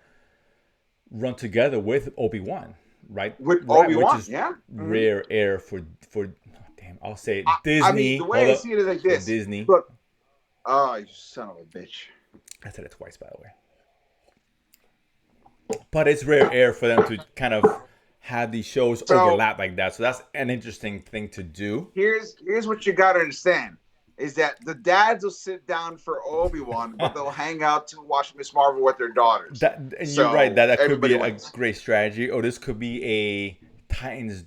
run together with Obi Wan, right? With Obi Wan, which is rare air for. I'll say Disney. I mean, the way I see it is like this. Disney. Look, oh, you son of a bitch. I said it twice, by the way. But it's rare air for them to kind of have these shows overlap like that. So that's an interesting thing to do. Here's what you got to understand. Is that the dads will sit down for Obi-Wan, but they'll hang out to watch Miss Marvel with their daughters. You're right. That could be a great strategy. Or this could be a Titans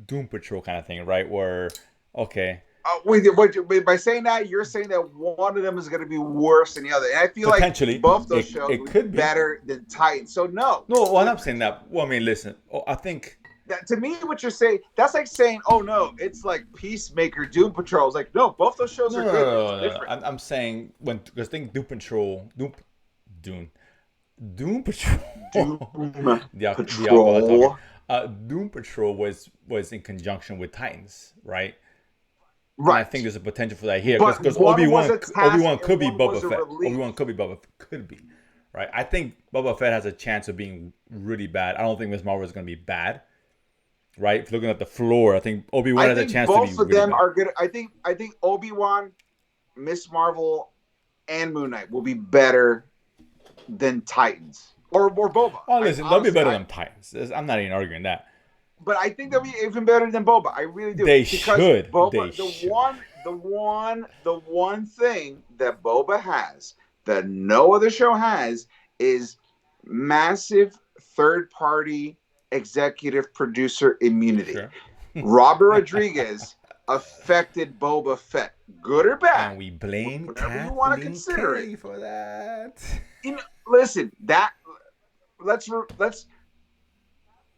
Doom Patrol kind of thing, right? Where, okay. By saying that, you're saying that one of them is going to be worse than the other. And I feel like both those shows would be better than Titans. So no. No, well, I'm not saying that. Well, I mean, listen. I think... to me, what you're saying, that's like saying, oh no, it's like Peacemaker, Doom Patrol. It's like, no, both those shows are good. No. I'm saying, because I think Doom Patrol... Doom Patrol... Doom Patrol was in conjunction with Titans, right? Right. And I think there's a potential for that here because Obi-Wan could be Boba Fett. Obi-Wan could be Boba Fett. Could be, right? I think Boba Fett has a chance of being really bad. I don't think Miss Marvel is going to be bad, right? If you're looking at the floor, I think Obi-Wan has a chance to be. Both of them are good. I think Obi-Wan, Miss Marvel, and Moon Knight will be better than Titans or Boba. Oh, listen, they'll be better than Titans. I'm not even arguing that. But I think they'll be even better than Boba. I really do. They should. Boba, the one thing that Boba has that no other show has is massive third-party executive producer immunity. Sure. Robert Rodriguez affected Boba Fett, good or bad. And we blame whatever you want to consider it for that. Listen, let's.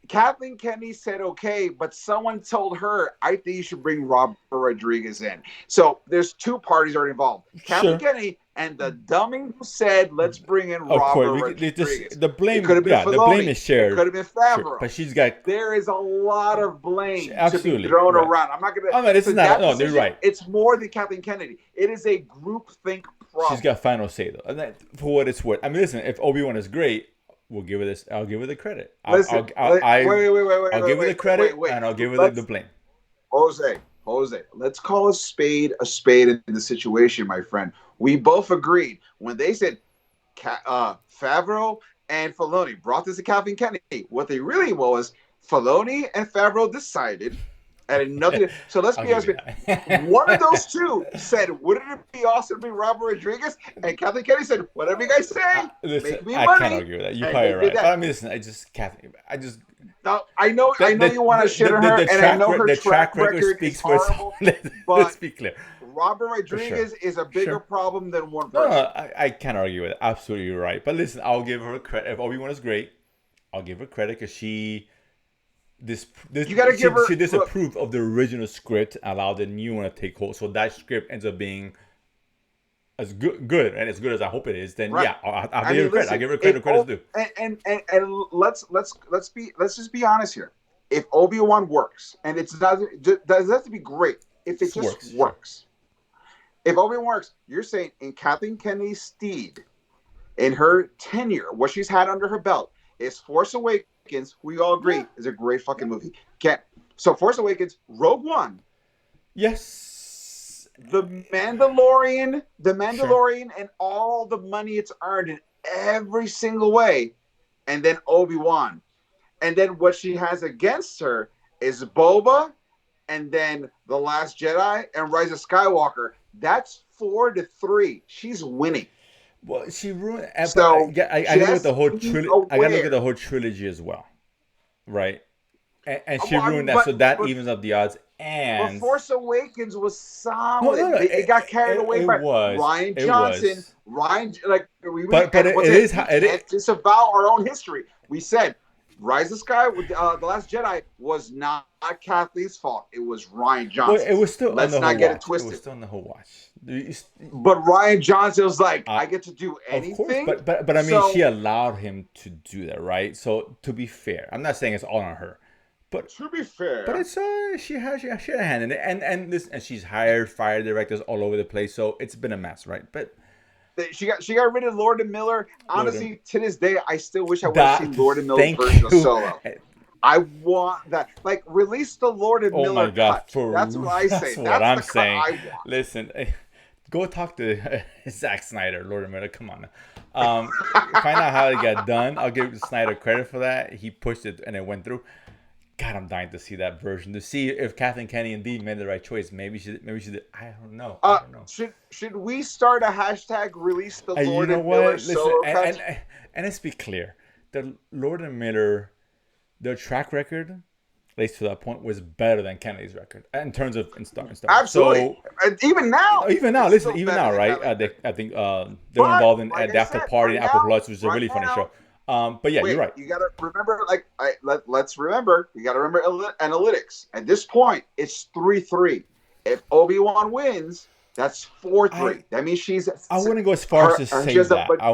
Kathleen Kennedy said okay, but someone told her, I think you should bring Robert Rodriguez in. So there's two parties are involved. Kathleen Sure. Kennedy and the dummy who said, let's bring in Of course, Robert Rodriguez. the It could blame. have been Yeah, the blame Filoni. is It could shared. have been Sure, Favreau. but she's got. There is a lot of blame to be Absolutely thrown right. around. I'm not going to. Oh no, this is not. No, you're right. It's more than Kathleen Kennedy. It is a group think problem. She's got final say though, and that, for what it's worth. I mean, listen, if Obi Wan is great, we'll give her this. I'll give her the credit. I'll give her the credit, and I'll give her the blame. Jose, let's call a spade in the situation, my friend. We both agreed when they said Favreau and Filoni brought this to Kathleen Kennedy. What they really was Filoni and Favreau decided, and nothing. So let's be honest. One of those two said, "Wouldn't it be awesome to be Robert Rodriguez?" And Kathleen Kennedy said, "Whatever you guys say, listen, make me I money." can't argue with that. You're probably right. But I mean, listen, Now, I know you want to shit on her, and I know her track record speaks for itself. Let's be clear. Robert Rodriguez is a bigger problem than one No, person. I can't argue with it. Absolutely, you're right. But listen, I'll give her credit. If Obi-Wan is great, I'll give her credit because she disapproved of the original script, allowed the new one to take hold. So that script ends up being as good and as good as I hope it is. Then right. Yeah, I'll give her credit. I'll give her credit. Credit's due. And let's just be honest here. If Obi-Wan works, and it doesn't have to be great. If it just works. If Obi-Wan works, you're saying in Kathleen Kennedy's steed, in her tenure, what she's had under her belt, is Force Awakens, we all agree, is a great fucking movie. So Force Awakens, Rogue One. Yes. The Mandalorian, and all the money it's earned in every single way. And then Obi-Wan. And then what she has against her is Boba, and then The Last Jedi, and Rise of Skywalker. That's 4-3. She's winning. Well, she ruined. So I look at the whole trilogy. I gotta look at the whole trilogy as well, right? And she ruined that, so that evens up the odds. And Force Awakens was solid. No, it got carried away by Rian Johnson. It is disavow our own history. We said Rise of Sky with The Last Jedi was not Kathleen's fault. It was Rian Johnson. Well, it was still. Let's not get it twisted. It was still on the whole watch. But Rian Johnson was like, I get to do anything. Of course, but I mean, she allowed him to do that, right? So to be fair, I'm not saying it's all on her. But to be fair, but it's she had a hand in it, and she's hired fire directors all over the place, so it's been a mess, right? But she got rid of Lord and Miller. Honestly, to this day, I still wish I would have seen Lord and Miller's version of Solo. I want that. Like, release the Lord and Miller. Oh my God, cut. That's what I say. That's what I'm saying. I want. Listen, go talk to Zack Snyder, Lord and Miller. Come on. Find out how it got done. I'll give Snyder credit for that. He pushed it and it went through. God, I'm dying to see that version, to see if Kathleen Kennedy indeed made the right choice. Maybe she did. I don't know. Should we start a hashtag release the Lord and Miller Solo cut? And let's be clear. The Lord and Miller, their track record, at least to that point, was better than Kennedy's record in terms of in Star. Absolutely. So, even now, right? I think they were involved in the after party, Apple Plus, which is a really funny show. But yeah, you're right. You gotta remember, let's remember. You gotta remember analytics. At this point, it's 3-3. If Obi-Wan wins, that's 4-3. That means I wouldn't go as far as to say that.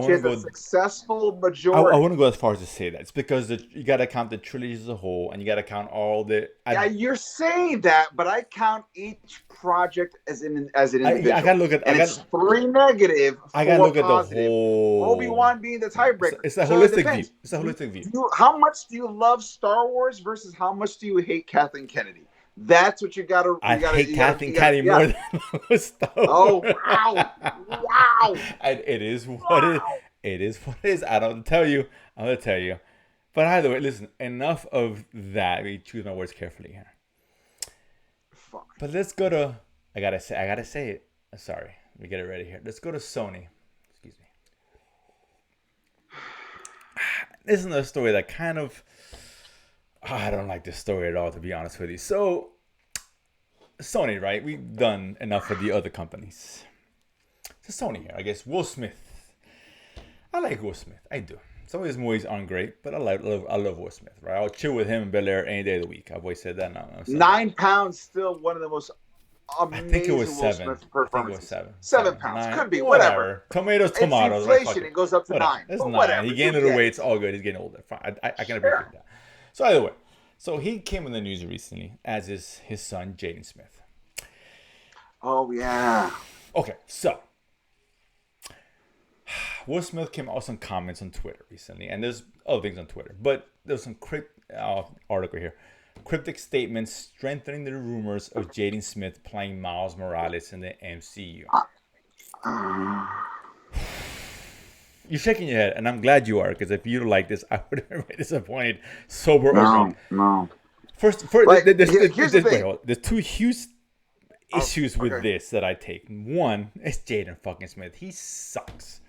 She has a successful majority. I wouldn't go as far as to say that. It's because you gotta count the trilogy as a whole, and you gotta count all the. You're saying that, but I count each project as an individual. I gotta look at. It's 3 negative. I gotta look positive. At the whole. Obi-Wan being the tiebreaker. It's a holistic view. How much do you love Star Wars versus how much do you hate Kathleen Kennedy? That's what you gotta. I hate Kathleen Kennedy more than Star Wars. Oh wow! It is what it is. I don't tell you. I'm gonna tell you. But either way, listen. Enough of that. We choose my words carefully here. Fuck. But let's go to. I gotta say it. Sorry. Let me get it ready here. Let's go to Sony. Excuse me. This is another story that kind of. I don't like this story at all, to be honest with you. So, Sony, right? We've done enough for the other companies. So Sony here, I guess. Will Smith. I like Will Smith. I do. Some of his movies aren't great, but I love Will Smith, right? I'll chill with him in Bel Air any day of the week. I've always said that now. 9 pounds, still one of the most I think it was amazing Will 7. Smith I think it was performances. 7. 7 pounds 9. could be Whatever. whatever. Tomatoes, It's tomatoes. Right? Fuck inflation. it. It goes up to Whatever. 9. It's But 9. whatever. He gained a little weight. It's all good. He's getting older. Fine. I can appreciate that. So either way, so he came in the news recently, as is his son Jaden Smith. Oh yeah. Okay, so Will Smith came out with some comments on Twitter recently, and there's other things on Twitter, but there's some article here. Cryptic statements strengthening the rumors of Jaden Smith playing Miles Morales in the MCU. You're shaking your head, and I'm glad you are, because if you don't like this, I would have been very disappointed, sober or drunk. No. First, Like, there's here's the thing. there's two huge issues with okay. this that I take. One is Jaden fucking Smith. He sucks.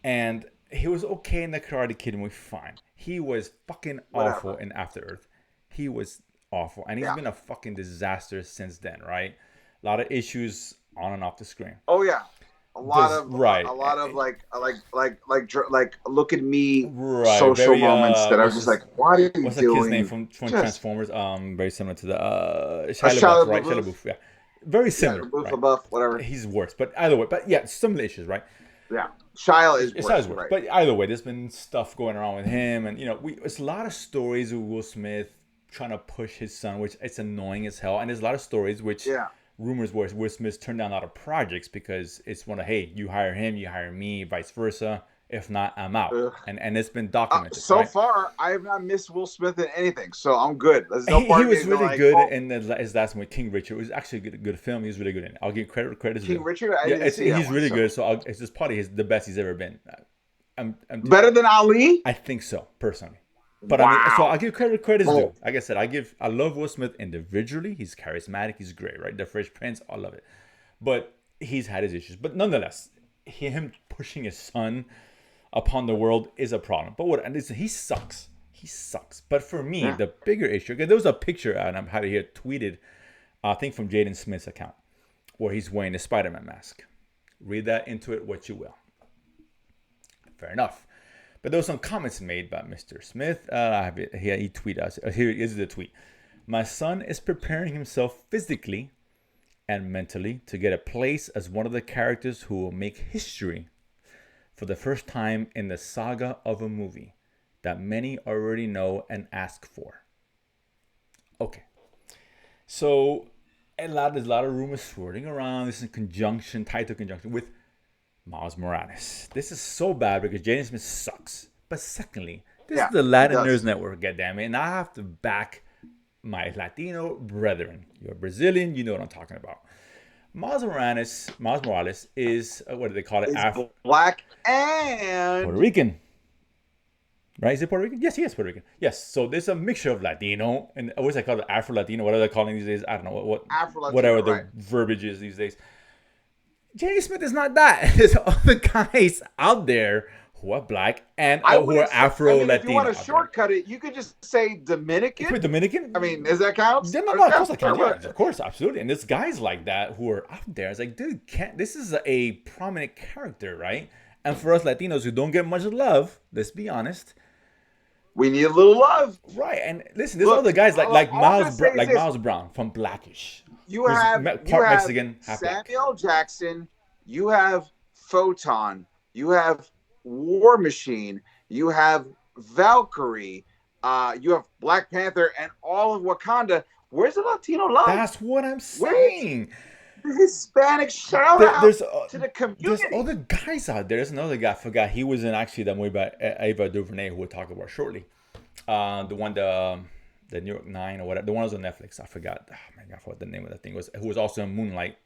And he was okay in the Karate Kid movie, fine. He was fucking awful in After Earth. He was awful. And he's been a fucking disaster since then, right? A lot of issues on and off the screen. Oh yeah. A lot of look at me social very, moments that I was just like, what are you what's doing? What's that kid's name from Transformers? Very similar to the Shia Shia LaBeouf, right? Shia LaBeouf, yeah. Very similar. LaBeouf, right? LaBeouf, whatever. He's worse, but either way, but yeah, similar issues, right? Yeah, Shia is worse. Worse. Right. But either way, there's been stuff going around with him, and there's a lot of stories of Will Smith trying to push his son, which it's annoying as hell, and there's a lot of stories which rumors where Will Smith turned down a lot of projects because it's one of, hey, you hire him, you hire me, vice versa. If not, I'm out. And it's been documented. So far, I have not missed Will Smith in anything, so I'm good. He was really good in his last movie, King Richard. It was actually a good film. He was really good in it. I'll give credit. King Richard? He's really good, so it's just probably the best he's ever been. Better than Ali? I think so, personally. But I mean, so I'll give credit's due. Like I said, I love Will Smith individually. He's charismatic. He's great, right? The Fresh Prince, I love it. But he's had his issues. But nonetheless, him pushing his son upon the world is a problem. But he sucks. He sucks. But for me, the bigger issue, because there was a picture, and I'm having here tweeted, I think from Jaden Smith's account, where he's wearing a Spider-Man mask. Read that into it what you will. Fair enough. But there were some comments made by Mr. Smith. I have it here. He tweeted us. Here is the tweet. My son is preparing himself physically and mentally to get a place as one of the characters who will make history for the first time in the saga of a movie that many already know and ask for. Okay. So there's a lot of rumors swirling around. This is tied to conjunction with Miles Morales. This is so bad because Jaden Smith sucks. But secondly, this is the Latin Nerds Network, goddammit, and I have to back my Latino brethren. You're Brazilian, you know what I'm talking about. Miles Morales is, what do they call it? Black and Puerto Rican. Right? Is it Puerto Rican? Yes, he is Puerto Rican. Yes. So there's a mixture of Latino and what is I call it? Afro-Latino, whatever they're calling these days. I don't know whatever the verbiage is these days. Jaden Smith is not that. There's other guys out there who are black and who are Afro-Latino. If you want to shortcut it, you could just say Dominican. Wait, Dominican? I mean, does that count? Yeah, no, of course I can. Yeah, of course, absolutely. And there's guys like that who are out there. It's like, dude, this is a prominent character, right? And for us Latinos who don't get much love, let's be honest, we need a little love, right? And listen, there's other guys like Miles Brown from Blackish. You have Mexican, Samuel Jackson. You have Photon. You have War Machine. You have Valkyrie. You have Black Panther and all of Wakanda. Where's the Latino love? That's what I'm saying. The Hispanic shout out to the community. There's other guys out there. There's another guy. I forgot. He was in actually that movie by Ava DuVernay, who we'll talk about shortly. The New York 9 or whatever. The one was on Netflix. I forgot. Oh my God, I forgot the name of that thing was. Who was also in Moonlight,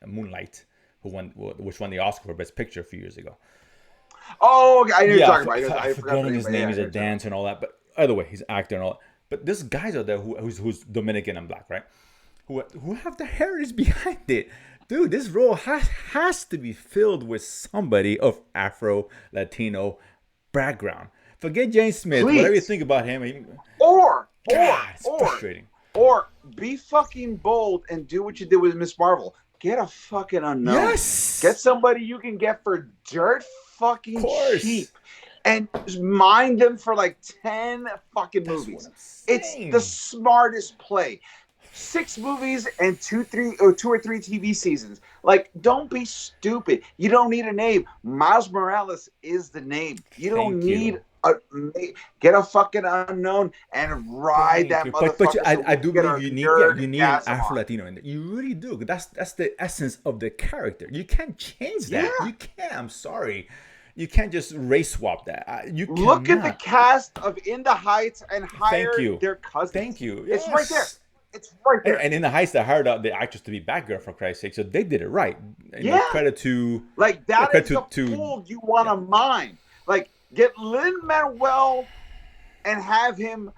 which won the Oscar for Best Picture a few years ago. Oh, okay. I knew you were talking about. I forgot his name. He's a dancer and all that. But either way, he's an actor and all that. But there's guys out there who's Dominican and black, right? Who have the heritage behind it. Dude, this role has to be filled with somebody of Afro-Latino background. Forget Jaden Smith. Please. Whatever you think about him. It's frustrating. Or be fucking bold and do what you did with Miss Marvel. Get a fucking unknown. Yes. Get somebody you can get for dirt fucking cheap. and mine them for like 10 fucking That's movies. what I'm It's saying. the smartest play. 6 movies and 2 or 3 TV seasons. Like, don't be stupid. You don't need a name. Miles Morales is the name. You don't Thank need you. get a fucking unknown and ride Thank that you. But motherfucker. So I we do get believe our you need an nerdgasm Afro on. Latino in there. You really do. That's the essence of the character. You can't change that. Yeah. You can't. I'm sorry. You can't just race swap that. You Look at the cannot. cast of In the Heights and Thank hire you. their cousins. Thank you. It's right there. Yes. It's right there. And in the Heights, they hired out the actress to be Batgirl, for Christ's sake. So they did it right. Yeah. Credit to Like, that credit is the pool you want to mine. Like, get Lin-Manuel and have him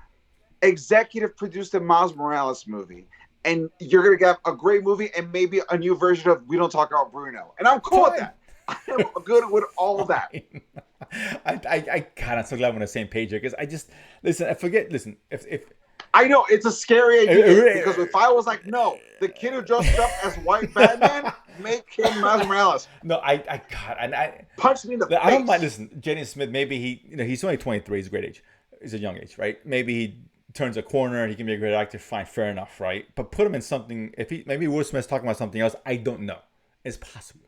executive produce the Miles Morales movie. And you're going to get a great movie and maybe a new version of We Don't Talk About Bruno. And I'm cool with that. I'm good with all that. I God, I'm so glad we're on the same page here because I just listen. I forget. Listen, if I know it's a scary idea because if I was like, no, the kid who dressed up as White Batman, make him Miles Morales. No, God, and I punch me in the face. I don't mind. Listen, Jaden Smith. Maybe he's only 23. He's a great age. He's a young age, right? Maybe he turns a corner and he can be a great actor. Fine, fair enough, right? But put him in something. Maybe Will Smith's talking about something else. I don't know. It's possible.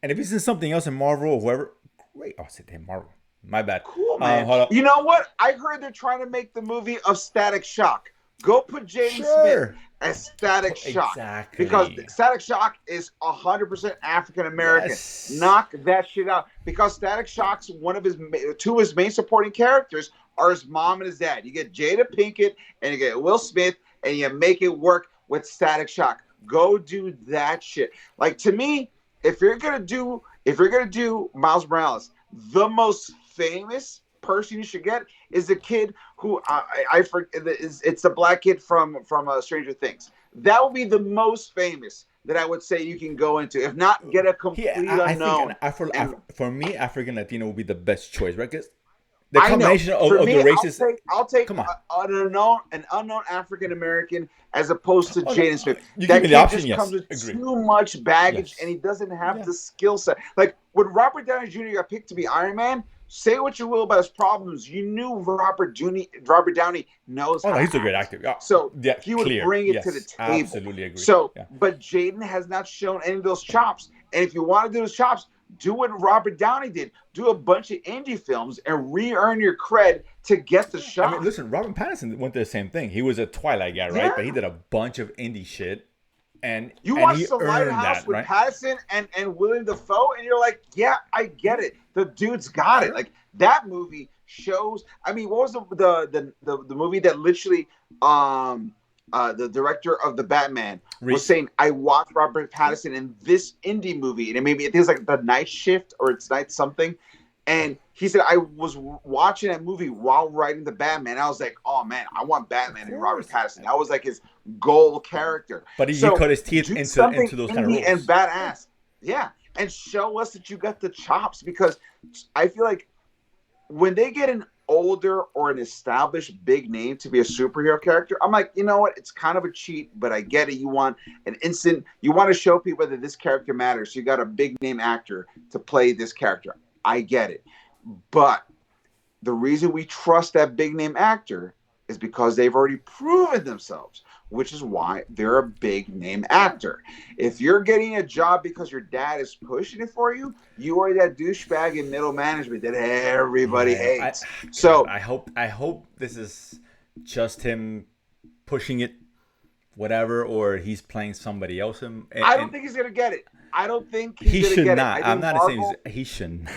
And if he's in something else in Marvel or whoever, great. Oh, I said damn Marvel. My bad. Cool, man. You know what? I heard they're trying to make the movie of Static Shock. Go put Jaden Smith as Static Shock. Exactly. Because Static Shock is 100% African American. Yes. Knock that shit out. Because Static Shock's two of his main supporting characters are his mom and his dad. You get Jada Pinkett and you get Will Smith and you make it work with Static Shock. Go do that shit. Like, to me, if you're gonna do Miles Morales, the most famous person you should get is the kid who I forget. It's the black kid from Stranger Things. That would be the most famous that I would say you can go into. If not, get a completely unknown. For me, African Latino would be the best choice, right? Because the combination of the races. I'll take an unknown African American as opposed to Jaden Smith. You that give me the option, just comes with too much baggage, and he doesn't have the skill set. Like, when Robert Downey Jr. got picked to be Iron Man, say what you will about his problems, you knew Robert Downey knows. Oh, no, he's a great actor. Yeah. So he would bring it to the table. Absolutely agree. So, but Jaden has not shown any of those chops, and if you want to do those chops, do what Robert Downey did. Do a bunch of indie films and re-earn your cred to get the shot. I mean, listen, Robert Pattinson went through the same thing. He was a Twilight guy, right? Yeah. But he did a bunch of indie shit. And you watched The Lighthouse with Pattinson and Willem Dafoe, and you're like, yeah, I get it. The dude's got it. Like, that movie shows. I mean, what was the movie that literally the director of the Batman was saying, I watched Robert Pattinson in this indie movie, and it made me, I think it's like The Night Shift or It's Night something. And he said, I was watching that movie while writing the Batman. I was like, oh man, I want Batman and Robert Pattinson. That was like his goal character. But he cut his teeth into those kind of roles. And badass. Yeah. And show us that you got the chops, because I feel like when they get an older or an established big name to be a superhero character, I'm like, you know what? It's kind of a cheat, but I get it. You want you want to show people that this character matters. So you got a big name actor to play this character. I get it. But the reason we trust that big name actor is because they've already proven themselves, which is why they're a big name actor. If you're getting a job because your dad is pushing it for you, you are that douchebag in middle management that everybody hates. I hope this is just him pushing it, whatever, or he's playing somebody else. I don't think he's gonna get it. I don't think he should not. I'm not saying he shouldn't.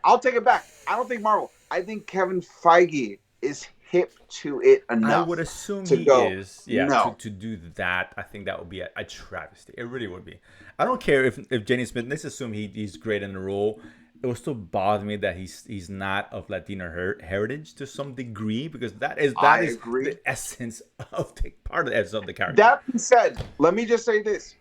I'll take it back. I don't think Marvel. I think Kevin Feige is hip to it enough. I would assume he is. Yeah, no. to do that, I think that would be a travesty. It really would be. I don't care if Jaden Smith. Let's assume he's great in the role. It will still bother me that he's not of Latino heritage to some degree, because that is the essence of the essence of the character. That being said, let me just say this.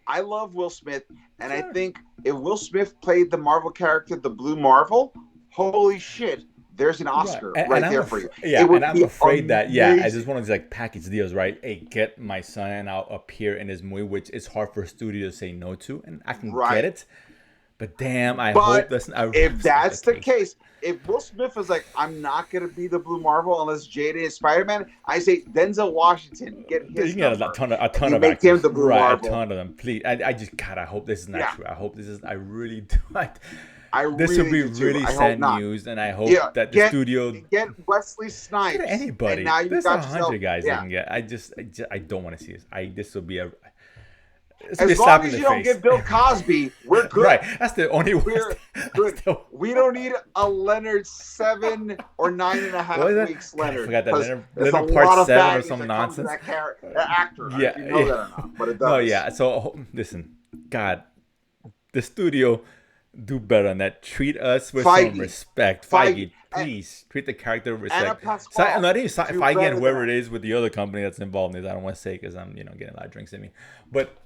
I love Will Smith, and I think if Will Smith played the Marvel character, the Blue Marvel, holy shit, there's an Oscar right there for you. Yeah, and I'm afraid that, as just one of these like package deals, right? Hey, get my son out up here in this movie, which is hard for a studio to say no to, and I can get it. But damn, I hope But that's not, if that's not the that's the case. case, if Will Smith was like, I'm not gonna be the Blue Marvel unless Jada is Spider-Man, I say Denzel Washington, get You his can get number, a and ton you of make him actors, the Blue right? A Marvel. ton of them, please. I just, God, I hope this is not Yeah, true. I hope this is. I really do. I This would really be do too. really I hope sad not. news, and I hope Yeah, that the studio get Wesley get Snipes, and anybody. now you've There's got yourself. 100 guys they Yeah, can get. I don't want to see this. This will be a as slap long in as the you don't face. get Bill Cosby, we're Right. good. That's the only one. We're That's good. the, We don't need a Leonard 7 or 9 and a what half is that? weeks God, I Leonard forgot that because there's a Leonard Part lot of 7 or baggage some that comes with nonsense. that actor. I don't know if Yeah, you know yeah. that or not, but it No, does. yeah. So listen, God, the studio do better than that. Treat us with some Feige, respect. Feige, Feige, please treat the character with Anna respect. Pascal, Not even do Feige and better than whoever it that. is with the other company that's involved in this. I don't want to say because I'm getting a lot of drinks in me, but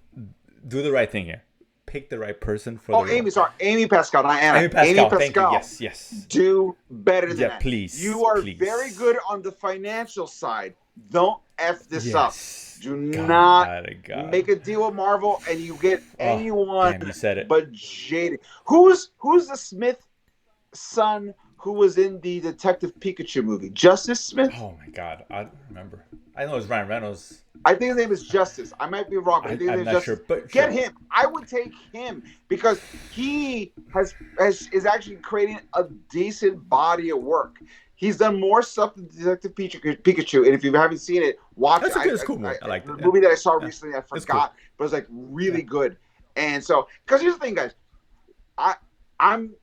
do the right thing here. Pick the right person for Oh, the role. Amy Pascal, not Anna. Amy Amy Pascal, thank you. Pascal, Yes, yes. do better than Yeah, that. please, You are very please. good on the financial side. Don't F this up. Yes. Do not God. make a deal with Marvel and you get Oh, anyone damn, you said it. but Jada. Who's the Smith son who was in the Detective Pikachu movie? Justice Smith? Oh my God, I don't remember. I know it's Ryan Reynolds. I think his name is Justice. I might be wrong, but I think his I'm name is not sure, Justice. but Get sure. him. I would take him because he is actually creating a decent body of work. He's done more stuff than Detective Pikachu, and if you haven't seen it, watch That's it. a good, it's a cool movie. I liked The it. movie that I saw Yeah. recently, I It's cool. forgot, but it was like Yeah. really good. And so, because here's the thing, guys, I'm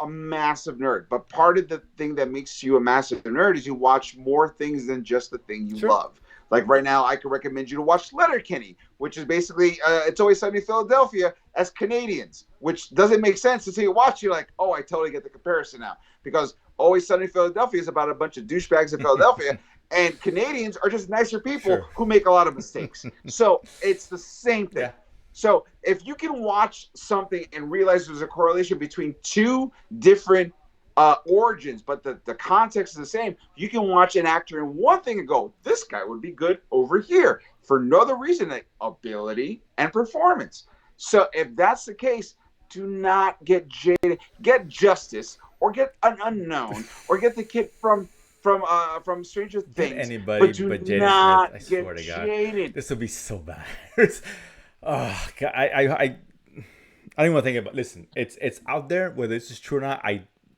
a massive nerd, but part of the thing that makes you a massive nerd is you watch more things than just the thing you Sure. love. Like right now, I could recommend you to watch Letterkenny, which is basically It's Always Sunny in Philadelphia as Canadians, which doesn't make sense until you watch. You're like, oh, I totally get the comparison now, because Always Sunny in Philadelphia is about a bunch of douchebags in Philadelphia, and Canadians are just nicer people Sure. who make a lot of mistakes. So it's the same thing. Yeah. So if you can watch something and realize there's a correlation between two different origins, but the context is the same, you can watch an actor in one thing and go, this guy would be good over here for no other reason than ability and performance. So if that's the case, do not get Jada, get Justice, or get an unknown, or get the kid from Stranger Get Things, anybody but do but Jaden not Smith. I get swear to God, Jaden. this will be so bad. Oh, God, I don't even want to think about. Listen, it's out there. Whether this is true or not,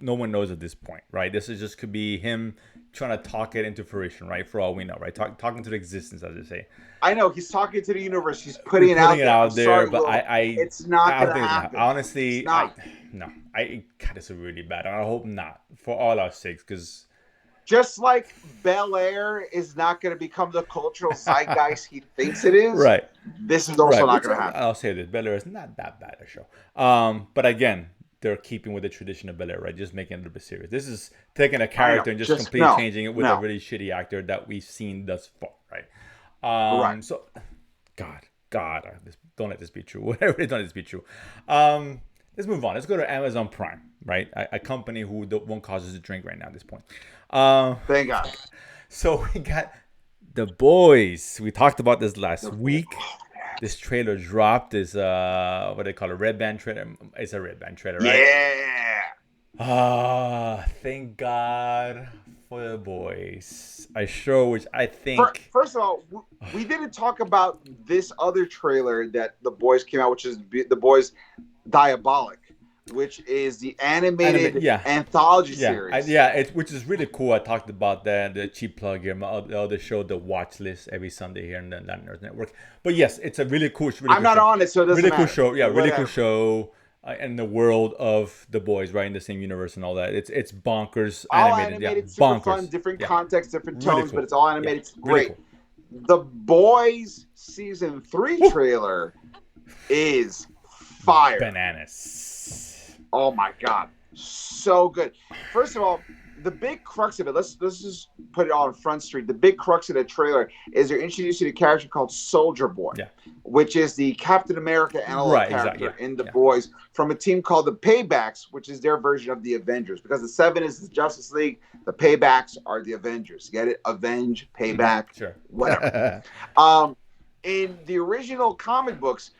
no one knows at this point, right? This is just could be him trying to talk it into fruition, right? For all we know, right? Talking to the existence, as they say. I know he's talking to the universe. He's putting it out there. I'm sorry, but Will. It's not I don't going to think it's happen. gonna, honestly, It's not. God, it's really bad. And I hope not for all our sakes, because Just like Bel Air is not going to become the cultural zeitgeist he thinks it is, right. this is also not Which going to happen. I'll say this: Bel Air is not that bad a show. But again, they're keeping with the tradition of Bel Air, right? Just making it a little bit serious. This is taking a character and just completely changing it with a really shitty actor that we've seen thus far, right? Right. So, God, don't let this be true. Whatever it is, don't let this be true. Let's move on. Let's go to Amazon Prime, right? A company who won't cause us to drink right now at this point. Thank God. So we got The Boys. We talked about this last week. This trailer dropped. This what they call a red band trailer. It's a red band trailer, right? Yeah. Thank God for The Boys. A show which I think. First of all, we didn't talk about this other trailer that The Boys came out, which is The Boys Diabolic, which is the animated anthology series. Which is really cool. I talked about that, the cheap plug here, my other show, The Watch List, every Sunday here in the Nerds Network. But yes, it's a really cool show. I'm not on it, so it doesn't matter. Cool show. Yeah, really cool show. In the world of The Boys, right, in the same universe and all that. It's bonkers animated. Super Bonkers. Fun, different context, different tones, really cool. But it's all animated. It's great. Really cool. The Boys season 3 trailer is fire. Bananas. Oh my God, so good. First of all, the big crux of it, let's just put it on Front Street. The big crux of the trailer is they're introducing a character called Soldier Boy, which is the Captain America analog character in The Boys from a team called the Paybacks, which is their version of the Avengers. Because the 7 is the Justice League, the Paybacks are the Avengers. Get it? Avenge, payback, Sure. whatever. In the original comic books,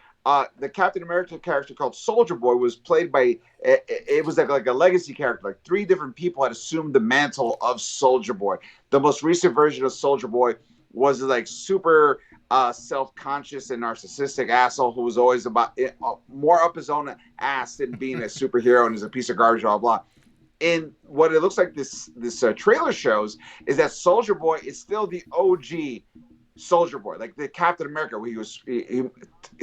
the Captain America character called Soldier Boy was played by it was like a legacy character. Like 3 different people had assumed the mantle of Soldier Boy. The most recent version of Soldier Boy was like super self-conscious and narcissistic asshole who was always about more up his own ass than being a superhero and is a piece of garbage, blah blah. And what it looks like this trailer shows is that Soldier Boy is still the OG Soldier Boy, like the Captain America, where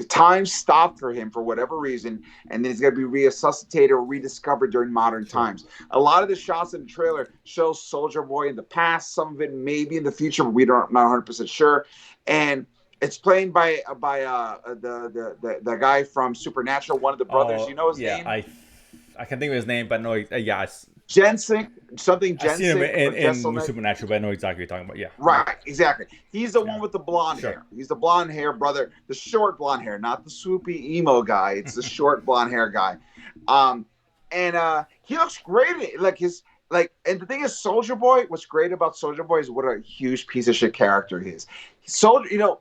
time stopped for him for whatever reason, and then he's going to be resuscitated or rediscovered during modern times. A lot of the shots in the trailer show Soldier Boy in the past, some of it maybe in the future, but we don't not 100% sure. And it's played by the guy from Supernatural, one of the brothers. You know his Yeah, name? I can't think of his name, but no, yeah, Jensen, something I've seen him Jensen or in Jesselnick. Supernatural, but I know exactly what you're talking about. Yeah, Right, exactly. He's the one yeah, with the blonde sure. hair. He's the blonde hair brother, the short blonde hair, not the swoopy emo guy. It's the short blonde hair guy. Um, and he looks great. Like his and the thing is, Soldier Boy. What's great about Soldier Boy is what a huge piece of shit character he is. Soldier,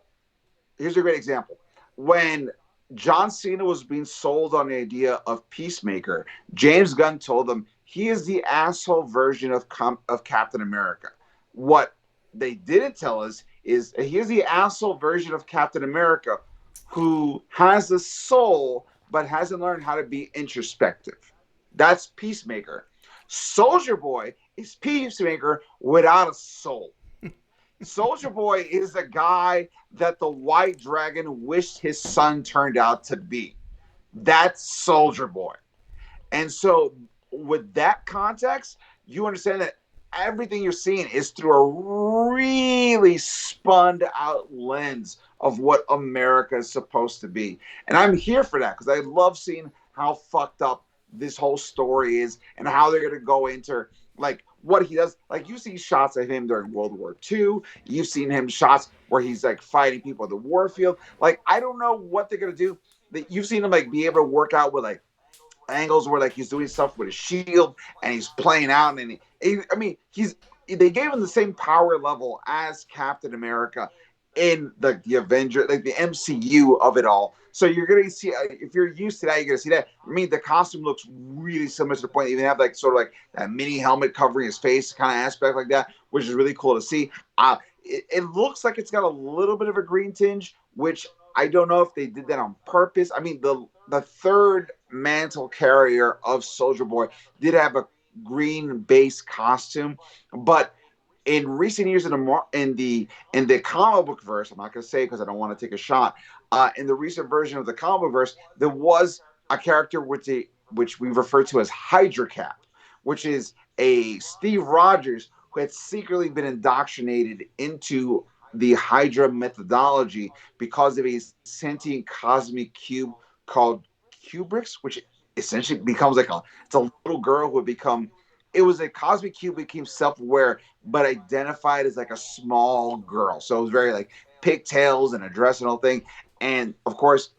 here's a great example. When John Cena was being sold on the idea of Peacemaker, James Gunn told him he is the asshole version of Captain America. What they didn't tell us is he's the asshole version of Captain America who has a soul but hasn't learned how to be introspective. That's Peacemaker. Soldier Boy is Peacemaker without a soul. Soldier Boy is the guy that the White Dragon wished his son turned out to be. That's Soldier Boy. And so, with that context, you understand that everything you're seeing is through a really spun out lens of what America is supposed to be. And I'm here for that because I love seeing how fucked up this whole story is and how they're going to go into like what he does. Like you see shots of him during World War II. You've seen him shots where he's like fighting people at the war field. Like I don't know what they're going to do. You've seen him like be able to work out with like angles where like he's doing stuff with his shield and he's playing out and they gave him the same power level as Captain America in the Avenger, like the MCU of it all. So you're gonna see if you're used to that, you're gonna see that. I mean, the costume looks really similar to the point they even have like sort of like that mini helmet covering his face kind of aspect like that, which is really cool to see. It looks like it's got a little bit of a green tinge, which I don't know if they did that on purpose. I mean, the third mantle carrier of Soldier Boy did have a green base costume, but in recent years in the comic book verse, I'm not going to say because I don't want to take a shot. In the recent version of the comic book verse, there was a character which we refer to as Hydra Cap, which is a Steve Rogers who had secretly been indoctrinated into the Hydra methodology because of a sentient cosmic cube called Kubrick's, which essentially becomes it's a little girl who would become. It was a cosmic cube became self-aware, but identified as like a small girl. So it was very like pigtails and a dress and all thing. And of course,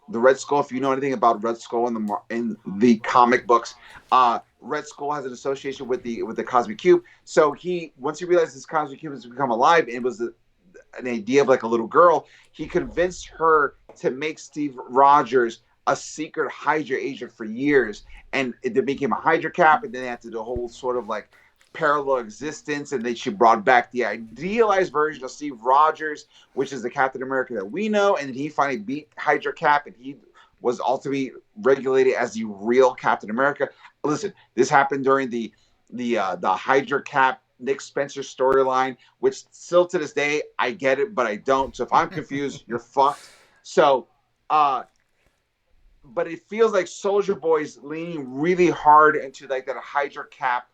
the Red Skull. If you know anything about Red Skull in the comic books, Red Skull has an association with the cosmic cube. So once he realized this cosmic cube has become alive, and it was an idea of like a little girl, he convinced her to make Steve Rogers a secret Hydra agent for years, and it became a Hydra Cap, and then they had to do a whole sort of like parallel existence, and then she brought back the idealized version of Steve Rogers, which is the Captain America that we know, and then he finally beat Hydra Cap, and he was ultimately regulated as the real Captain America. Listen, this happened during the Hydra Cap Nick Spencer storyline, which still to this day I get it, but I don't. So if I'm confused, you're fucked. So, but it feels like Soldier Boy's leaning really hard into like that Hydra Cap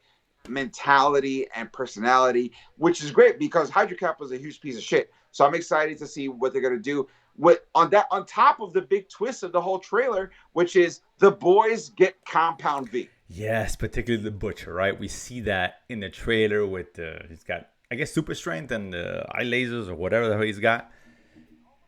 mentality and personality, which is great because Hydra Cap was a huge piece of shit. So I'm excited to see what they're gonna do on top of the big twist of the whole trailer, which is the boys get Compound V. Yes, particularly the Butcher, right? We see that in the trailer with he's got, I guess, super strength and eye lasers or whatever the hell he's got.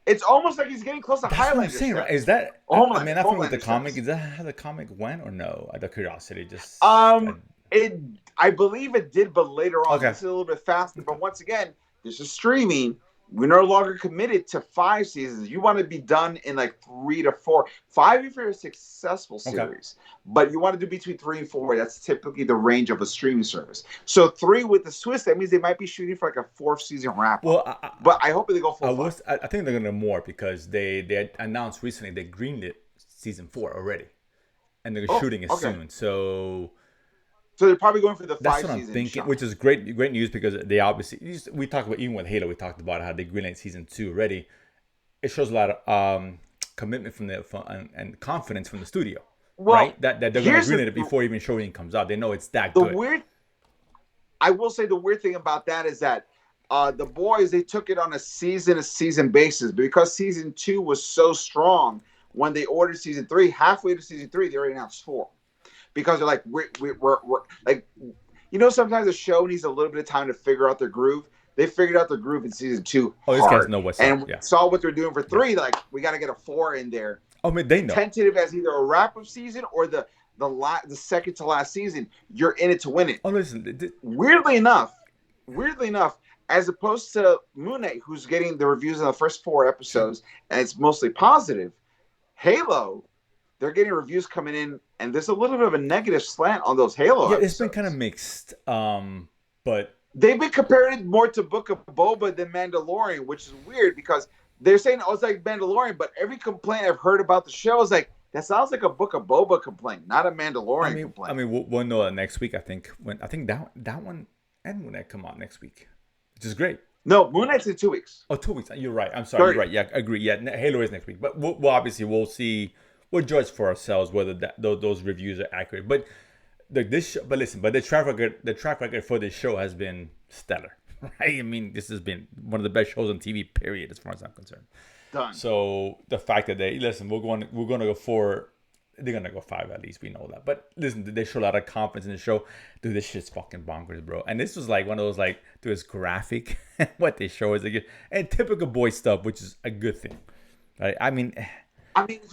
It's almost like he's getting close to Highlander. What I'm saying, right? Is that? I mean, not with the comic. Is that how the comic went, or no? Out of curiosity, just. I believe it did, but later on, Okay. It's a little bit faster. But once again, this is streaming. we're no longer committed to 5 seasons. You want to be done in like 3 to 4, 5 if you're a successful Okay. series, but you want to do between 3 and 4. That's typically the range of a streaming service. So 3 with the twist, that means they might be shooting for like a fourth season wrap up. Well, But I hope they go I full 5. was. I think they're gonna more because they announced recently they greenlit season 4 already, and they're Oh, shooting it okay. soon. So So they're probably going for the that's five what I'm season thinking, shot. which is great news because they obviously we talked about even with Halo, we talked about how they greenlit season 2 already. It shows a lot of commitment and confidence from the studio, Well, right? That they're gonna here's greenlit it before even showing comes out. They know it's that the good. weird. I will say the weird thing about that is that the boys, they took it on a season basis, but because season 2 was so strong. When they ordered season 3, halfway to season 3, they already announced 4 because they're like we're like, sometimes a show needs a little bit of time to figure out their groove. They figured out their groove in season 2 Oh, these guys hard, know what's and up. we Yeah, saw what they're doing for yeah. 3. Like, we got to get a 4 in there, Oh, I mean, they know. tentative as either a wrap up season or the second to last season. You're in it to win it. Oh, listen, Weirdly enough, as opposed to Moon Knight, who's getting the reviews in the first 4 episodes, and it's mostly positive. Halo, they're getting reviews coming in, and there's a little bit of a negative slant on those Halo yeah, it's been kind of episodes. mixed. But They've been comparing it more to Book of Boba than Mandalorian, which is weird because they're saying, oh, it's like Mandalorian, but every complaint I've heard about the show is like, that sounds like a Book of Boba complaint, not a Mandalorian I complaint. mean, we'll know that next week. I think that one and when that come out next week, which is great. No, Moon Knight's in 2 weeks. Oh, 2 weeks. You're right. I'm sorry. You're right. Yeah, agree. Yeah, Halo is next week, but we'll obviously we'll see. We'll judge for ourselves whether those reviews are accurate. But but listen, but the track record for this show has been stellar, right? I mean, this has been one of the best shows on TV. Period, as far as I'm concerned. Done. So the fact that we're going to go 4. They're gonna go 5 at least. We know that. But listen, they show a lot of confidence in the show. Dude, this shit's fucking bonkers, bro. And this was like one of those like, dude, it's graphic. What they show is like, and typical boy stuff, which is a good thing, right? I mean,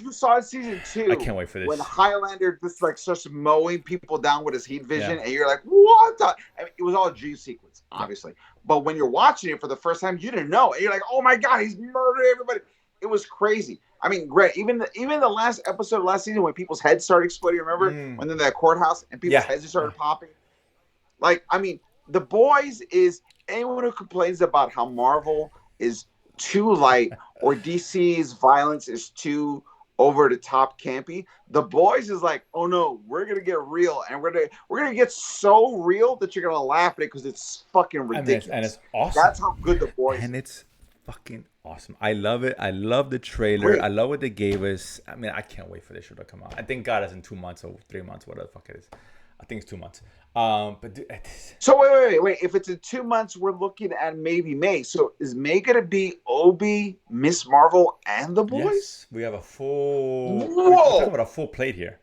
You saw in season 2 I can't wait for this. when Highlander just like starts mowing people down with his heat vision, Yeah. and you're like, what the? I mean, it was all a dream sequence, Yeah. obviously. But when you're watching it for the first time, you didn't know. And you're like, oh my God, he's murdering everybody. It was crazy. I mean, great. Even the last episode of last season when people's heads started exploding, remember? When they're in that courthouse and people's Yeah. heads just started popping? Like, I mean, The Boys is anyone who complains about how Marvel is too light or DC's violence is too over the top campy. The Boys is like, oh no, we're gonna get real, and we're gonna get so real that you're gonna laugh at it because it's fucking I mean, ridiculous. and it's awesome. That's how good The Boys And is. it's fucking awesome. I love it. I love the trailer. Great. I love what they gave us. I mean, I can't wait for this show to come out. I think God is in 2 months or 3 months, whatever the fuck it is. I think it's 2 months. But dude, So wait. If it's in 2 months, we're looking at maybe May. So is May gonna be Obi, Miss Marvel, and The Boys? yes, we have a full. We're Whoa! talking about a full plate here.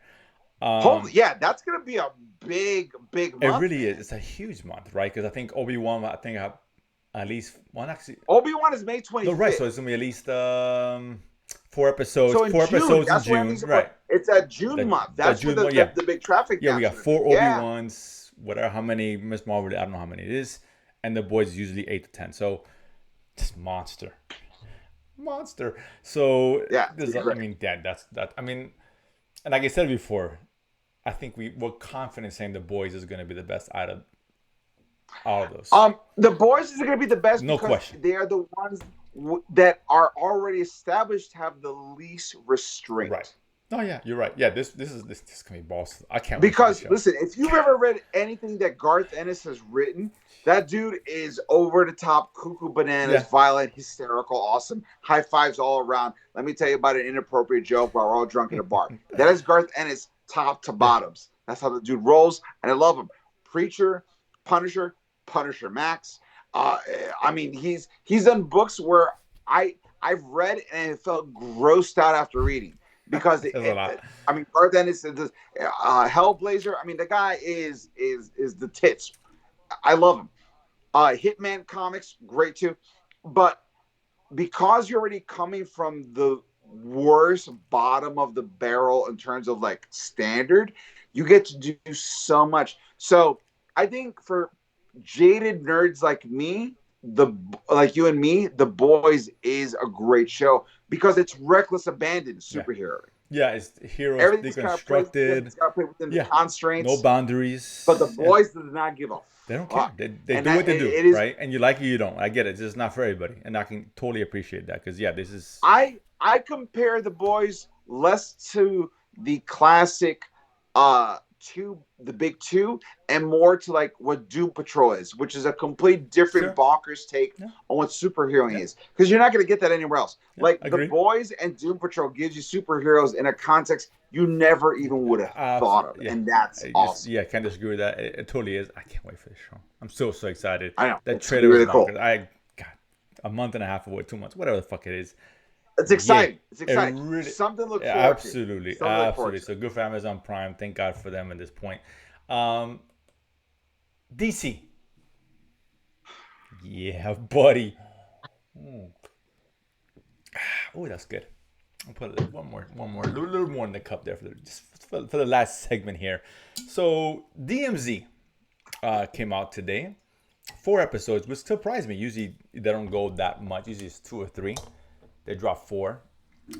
Holy, yeah, that's gonna be a big It month. really is. It's a huge month, right? Because I think Obi Wan. I think I have at least one actually. Obi Wan is May 25th. No, right. So it's gonna be at least 4 episodes. So in 4 June, episodes in that's what I June, mean. right? It's a June month. That's June where one, yeah. the big traffic. Yeah, we got counts 4 are. Obi Yeah. Wans, whatever, how many Miss Marvel, I don't know how many it is, and the boys is usually 8 to 10. So, just monster. So, Yeah, there's, I mean, that's that. I mean, and like I said before, I think we're confident saying the boys is going to be the best out of all of those. The Boys is going to be the best No because question. they are the ones that are already established have the least restraint. Right. Oh yeah, you're right. Yeah, this is gonna be balls. I can't wait for Because this show. listen, if you've ever read anything that Garth Ennis has written, that dude is over the top, cuckoo bananas, Yeah. violent, hysterical, awesome, high fives all around. Let me tell you about an inappropriate joke while we're all drunk in a bar. That is Garth Ennis, top to bottoms. That's how the dude rolls, and I love him. Preacher, Punisher Max. I mean, he's done books where I've read and it felt grossed out after reading. Because There's a lot. I mean, Garth Ennis is Hellblazer. I mean, the guy is the tits. I love him. Hitman comics, great too. But because you're already coming from the worst bottom of the barrel in terms of like standard, you get to do so much. So I think for jaded nerds like me, the like you and me, The Boys is a great show because it's reckless abandon Yeah. superhero. Yeah, it's heroes Everything's kind of played, deconstructed. it's got to play within the Yeah. No constraints. But The boundaries. And Boys does not give a they don't care. fuck, They and do that what they do, it is. right? And you like it, you don't. I get it. It's just not for everybody. And I can totally appreciate that because, yeah, this is. I compare The Boys less to the classic the big two, and more to like what Doom Patrol is, which is a complete different Sure. bonkers take Yeah. on what superheroing Yeah. is, because you're not going to get that anywhere else. Yeah, Like agree. The Boys and Doom Patrol gives you superheroes in a context you never even would have thought of, Yeah. and that's awesome. Yeah, can't disagree with that. It totally is. I can't wait for this show. I'm so excited. I know That it's gonna trailer be was really cool. bonkers. God, a month and a half away, 2 months, whatever the fuck it is. It's exciting. Yeah, It's exciting. it really, Something to look yeah, forward absolutely, to. Something to look forward absolutely. to. So good for Amazon Prime. Thank God for them at this point. DC. Yeah, buddy. Oh, that's good. I'll put one more, a little more in the cup there for the last segment here. So DMZ came out today. 4 episodes, which surprised me. Usually they don't go that much. Usually it's 2 or 3. They dropped 4.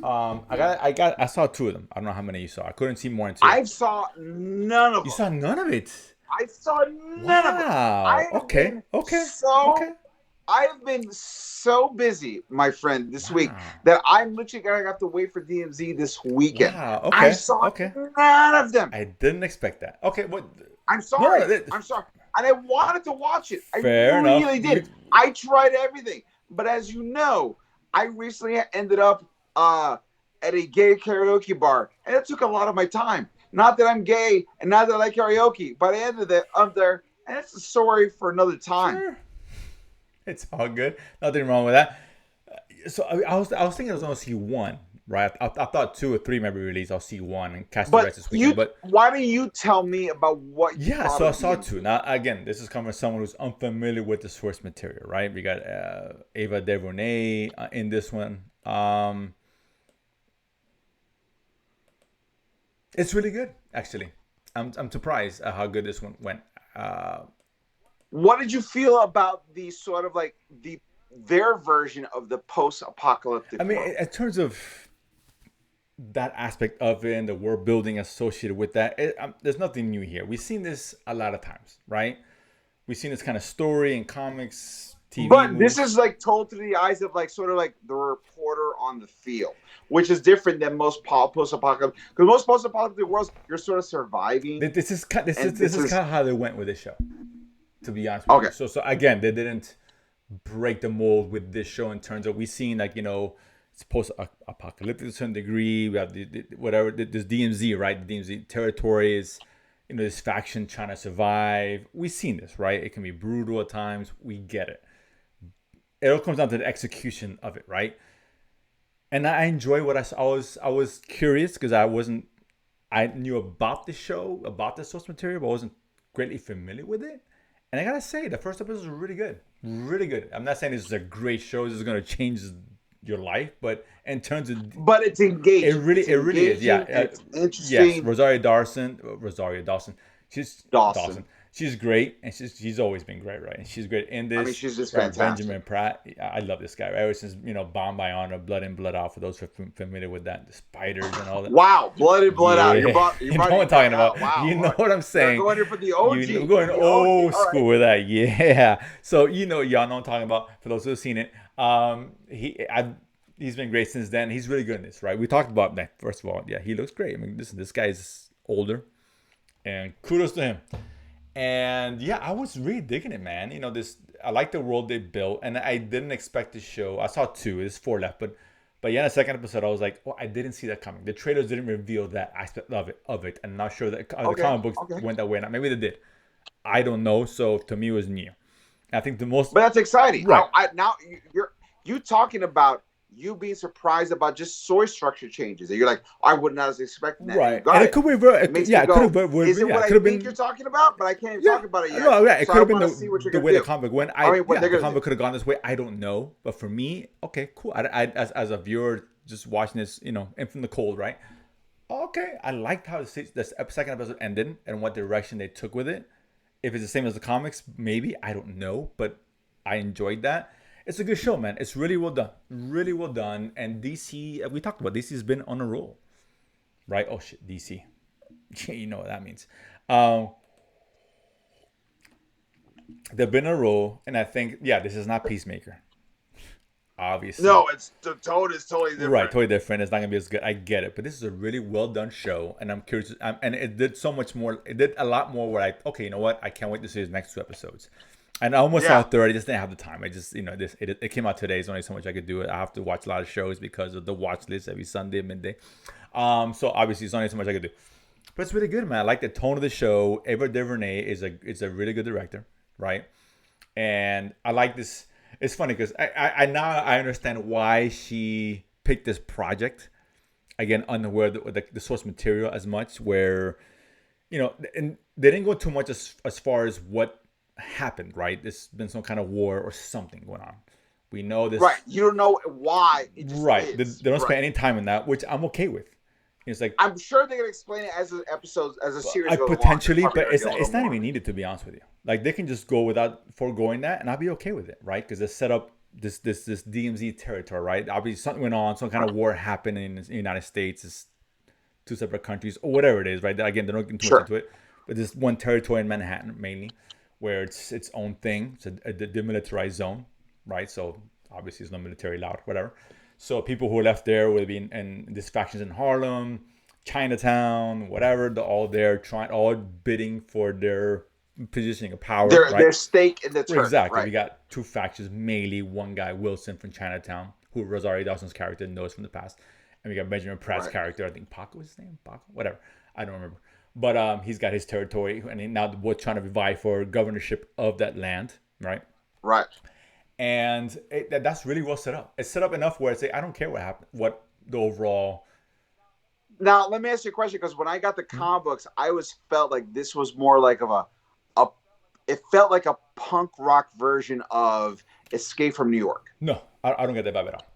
I saw 2 of them. I don't know how many you saw. I couldn't see more than 2. I saw none of them. You saw none of it. I saw none of it. Wow. Okay. I have been so busy, my friend, this week that I'm literally gonna have to wait for DMZ this weekend. Wow. Okay. I saw none of them. I didn't expect that. Okay. What? I'm sorry. No, I'm sorry. And I wanted to watch it. Fair I really enough. did. I tried everything. But as you know, I recently ended up at a gay karaoke bar, and it took a lot of my time. Not that I'm gay and not that I like karaoke, but I ended up there, and it's a story for another time. Sure. It's all good. Nothing wrong with that. So I was thinking I was going to see 1, right? I thought 2 or 3 might be released. I'll see 1 and cast the rest this weekend. But why don't you tell me about what? Yeah, so I saw 2. Now again, this is coming from someone who's unfamiliar with the source material, right? We got Ava DuVernay in this one. It's really good, actually. I'm surprised at how good this one went. What did you feel about the sort of like their version of the post-apocalyptic? I mean, world? in terms of that aspect of it and the world building associated with that, there's nothing new here. We've seen this a lot of times, right? We've seen this kind of story in comics, TV. But movies. this is like told through the eyes of like sort of like the reporter on the field, which is different than most post-apocalyptic. Because most post-apocalyptic worlds, you're sort of surviving. This is kind of how they went with this show, to be honest with you. So again, they didn't break the mold with this show in terms of we've seen like, you know, it's post-apocalyptic to a certain degree. We have this DMZ, right? The DMZ territory is, you know, this faction trying to survive. We've seen this, right? It can be brutal at times. We get it. It all comes down to the execution of it, right? And I enjoy what I saw. I was curious because I knew about the show, about the source material, but I wasn't greatly familiar with it. And I gotta say, the first episode was really good. Really good. I'm not saying this is a great show. This is gonna change your life, but in terms of, but it's engaging. It really is. Yeah, it's interesting. Yes, Rosario Dawson. She's Dawson. She's great, and she's always been great, right? And she's great in this. I mean, she's just right, fantastic. Benjamin Pratt. I love this guy. Ever since, you know, Bound by Honor, Blood In, Blood Out. For those who are familiar with that, the spiders and all that. Wow, Blood In, Blood Out. You know what I'm talking about. Wow. You know what I'm saying. You're going here for the OG. You're going old school with that. Yeah. So y'all know what I'm talking about. For those who have seen it, he's been great since then. He's really good in this, right? We talked about that. First of all, yeah, he looks great. I mean, listen, this guy's older, and kudos to him. And yeah, I was really digging it, man. You know, I like the world they built, and I didn't expect the show. I saw 2, there's 4 left, but yeah, in the second episode, I was like, oh, I didn't see that coming. The trailers didn't reveal that aspect of it. I'm not sure that the comic books went that way. Now, maybe they did. I don't know. So to me, it was new. I think but that's exciting. Right. Now you're talking about you being surprised about just source structure changes. And you're like, I would not have expected that. Right. And it could be is it what I think you're talking about? But I can't even talk about it yet. No, yeah, it could have been the way the comic went. The comic could have gone this way. I don't know. But for me, okay, cool. I as a viewer just watching this, you know, in from the cold, right? Okay. I liked how this second episode ended and what direction they took with it. If it's the same as the comics, maybe. I don't know. But I enjoyed that. It's a good show, man. It's really well done. Really well done. And DC, we talked about DC's been on a roll, right? Oh shit, DC. You know what that means. Um, they've been on a roll, and I think, yeah, this is not Peacemaker. Obviously. No, it's the tone is totally different. Right, totally different. It's not gonna be as good. I get it, but this is a really well done show, and I'm curious. And it did so much more. It did a lot more. Where okay, you know what? I can't wait to see his next 2 episodes. And I almost saw a third. I just didn't have the time. I just, it came out today. There's only so much I could do. I have to watch a lot of shows because of the watch list every Sunday midday. So obviously, it's only so much I could do. But it's really good, man. I like the tone of the show. Ava DuVernay is a really good director, right? And I like this. It's funny because I now I understand why she picked this project. Again, unaware of the source material as much, where, and they didn't go too much as far as what happened, right? There's been some kind of war or something going on. We know this. Right. You don't know why. It just right. Is. They don't spend any time in that, which I'm okay with. It's like, I'm sure they're gonna explain it as an episode, as a series. Potentially, but it's not even needed, to be honest with you. Like, they can just go without foregoing that, and I'll be okay with it, right? Because they set up this DMZ territory, right? Obviously, something went on, some kind of war happened in the United States. It's two separate countries or whatever it is, right? Again, they're not getting too much into it, but there's one territory in Manhattan mainly, where it's its own thing. It's a demilitarized zone, right? So obviously, there's no military allowed, whatever. So people who are left there will be in these factions in Harlem, Chinatown, whatever. They're all there, all bidding for their positioning of power. Their stake in the turn. Exactly. Right. We got two factions, mainly one guy, Wilson from Chinatown, who Rosario Dawson's character knows from the past. And we got Benjamin Pratt's character, I think Paco was his name? Paco? Whatever. I don't remember. But he's got his territory, and now we're trying to vie for governorship of that land, right? Right. And that's really well set up. It's set up enough where it's like, I don't care what happened, what the overall. Now let me ask you a question, because when I got the comic books, I felt like this was more like it felt like a punk rock version of Escape from New York. No, I don't get that vibe at all.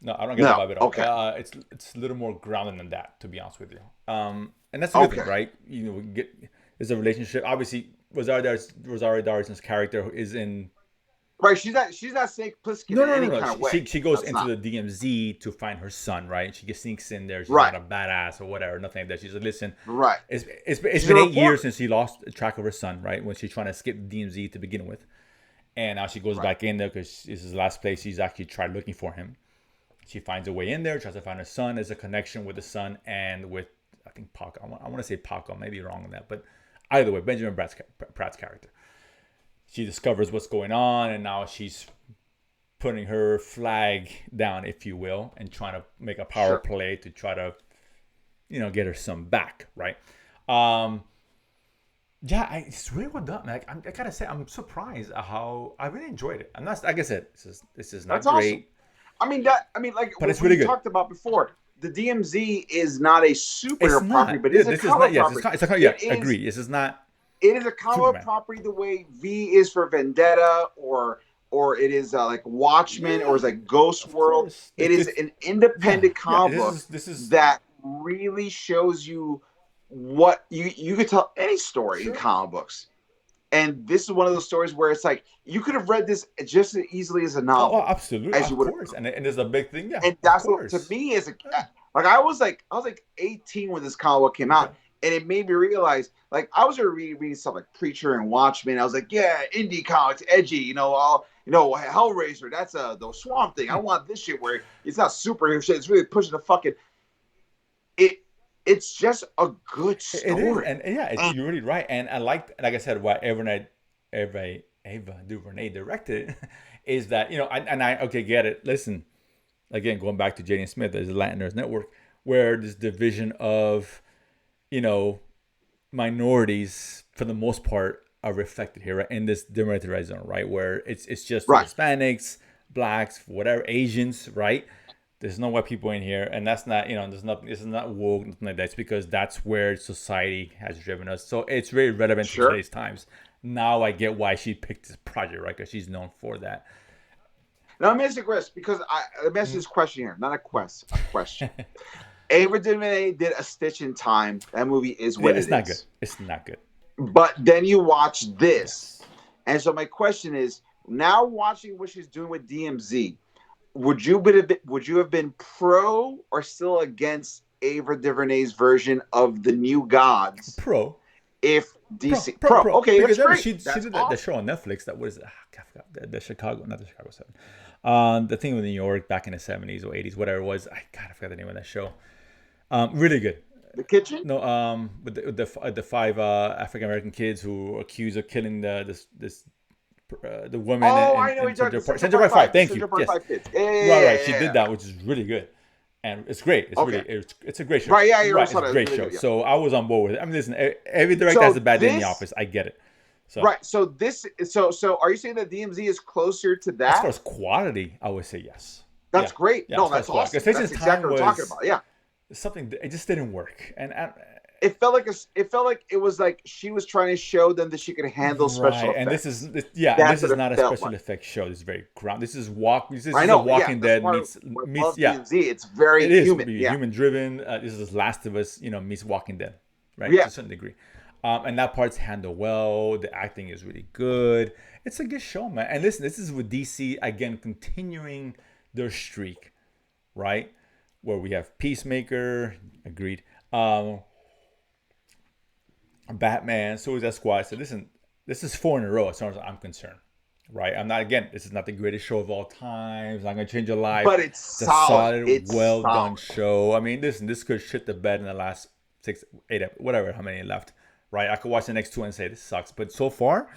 No, I don't get that vibe at all. Okay. It's a little more grounded than that, to be honest with you. And that's a good thing, right? There's a relationship. Obviously, Rosario Dawson's character is in. Right, she's not Snake Plissken in any kind of way. She goes into the DMZ to find her son, right? She sneaks in there. She's not a badass or whatever, nothing like that. She's like, listen, right. It's been 8 years since she lost track of her son, right? When she's trying to skip the DMZ to begin with, and now she goes back in there because this is the last place she's actually tried looking for him. She finds a way in there, tries to find her son. There's a connection with the son and with, I think, Paco. I want to say Paco. I may be wrong on that, but either way, Benjamin Pratt's character. She discovers what's going on, and now she's putting her flag down, if you will, and trying to make a power play to try to, get her son back, right? It's really well done, man. I gotta say, I'm surprised at how I really enjoyed it. I'm not, like I said, this is not great. Awesome. Like but it's really good. Talked about before. The DMZ is not a superhero property, but it's a comic property. Agree. This is not. It is a comic property the way V is for Vendetta, or it is like Watchmen, or it's like Ghost World. It is an independent comic book that really shows you what you could tell any story in comic books. And this is one of those stories where it's like you could have read this just as easily as a novel. Oh, absolutely, of course. And there's a big thing, And that's what, to me, is I was like 18 when this comic book came out. And it made me realize, like, I was already reading stuff like Preacher and Watchmen. I was like, yeah, indie comics, edgy, Hellraiser. That's the Swamp Thing. I want this shit where it's not superhero shit. It's really pushing the fucking. It's just a good story. It is, and you're really right. And I like I said, what Ava DuVernay directed is that I get it. Listen, again, going back to Jaden Smith, there's a Latin Nerds Network where this division of minorities, for the most part, are reflected here, right? In this demilitarized zone, right? Where it's just Hispanics, blacks, whatever, Asians, right? There's no white people in here, and that's not, there's nothing. This is not woke, nothing like that. It's because that's where society has driven us. So it's very relevant to today's times. Now I get why she picked this project, right? Because she's known for that. Now, let me ask you a question, because let me ask you this question here, not a question. Ava DuVernay did A Stitch in Time. That movie is what it is. It's not good. It's not good. But then you watch this. And so my question is, Now watching what she's doing with DMZ, would you have been pro or still against Ava DuVernay's version of the New Gods? Pro. If DC pro. Okay, because that's great. she That's did awesome. the show on Netflix. That was I forgot, the Chicago, not the Chicago 7. The thing with New York back in the 70s or 80s, whatever it was. I forgot the name of that show. Really good. The Kitchen? No, with the 5 African American kids who were accused of killing the woman. Oh, and I know. Central Park 5. Thank you. Yes. Kids. Right. She did that, which is really good. And it's great. It's Okay. really it's a great show. Right, yeah, you're right. right. It's a great Really show. good, yeah. So I was on board with it. I mean, listen, every director has a bad day in the office. I get it. So Right. So are you saying that DMZ is closer to as that? far as quality, I would say yes. That's great. Yeah, No, as far that's as quality. awesome. 'Cause That's Station's exactly Time what we're talking was about. Yeah. something. It just didn't work. And It felt like it was like she was trying to show them that she could handle special effects. And this is That's this is what it not a felt special like. effects show. This is very ground. This is I know. a Walking That's Dead why meets I love yeah. DMZ. It's very It is human. Yeah. human driven. This is Last of Us, meets Walking Dead, right? Yeah. To a certain degree. And that part's handled well. The acting is really good. It's a good show, man. And listen, this is with DC again continuing their streak, right? Where we have Peacemaker, agreed. Batman, Suicide Squad. So listen, this is 4 in a row as far as I'm concerned, right? This is not the greatest show of all time. It's not gonna change your life. But it's solid. It's well done solid. show. I mean, listen, this could shit the bed in the last 6, 8, whatever, how many left, right? I could watch the next 2 and say this sucks, but so far,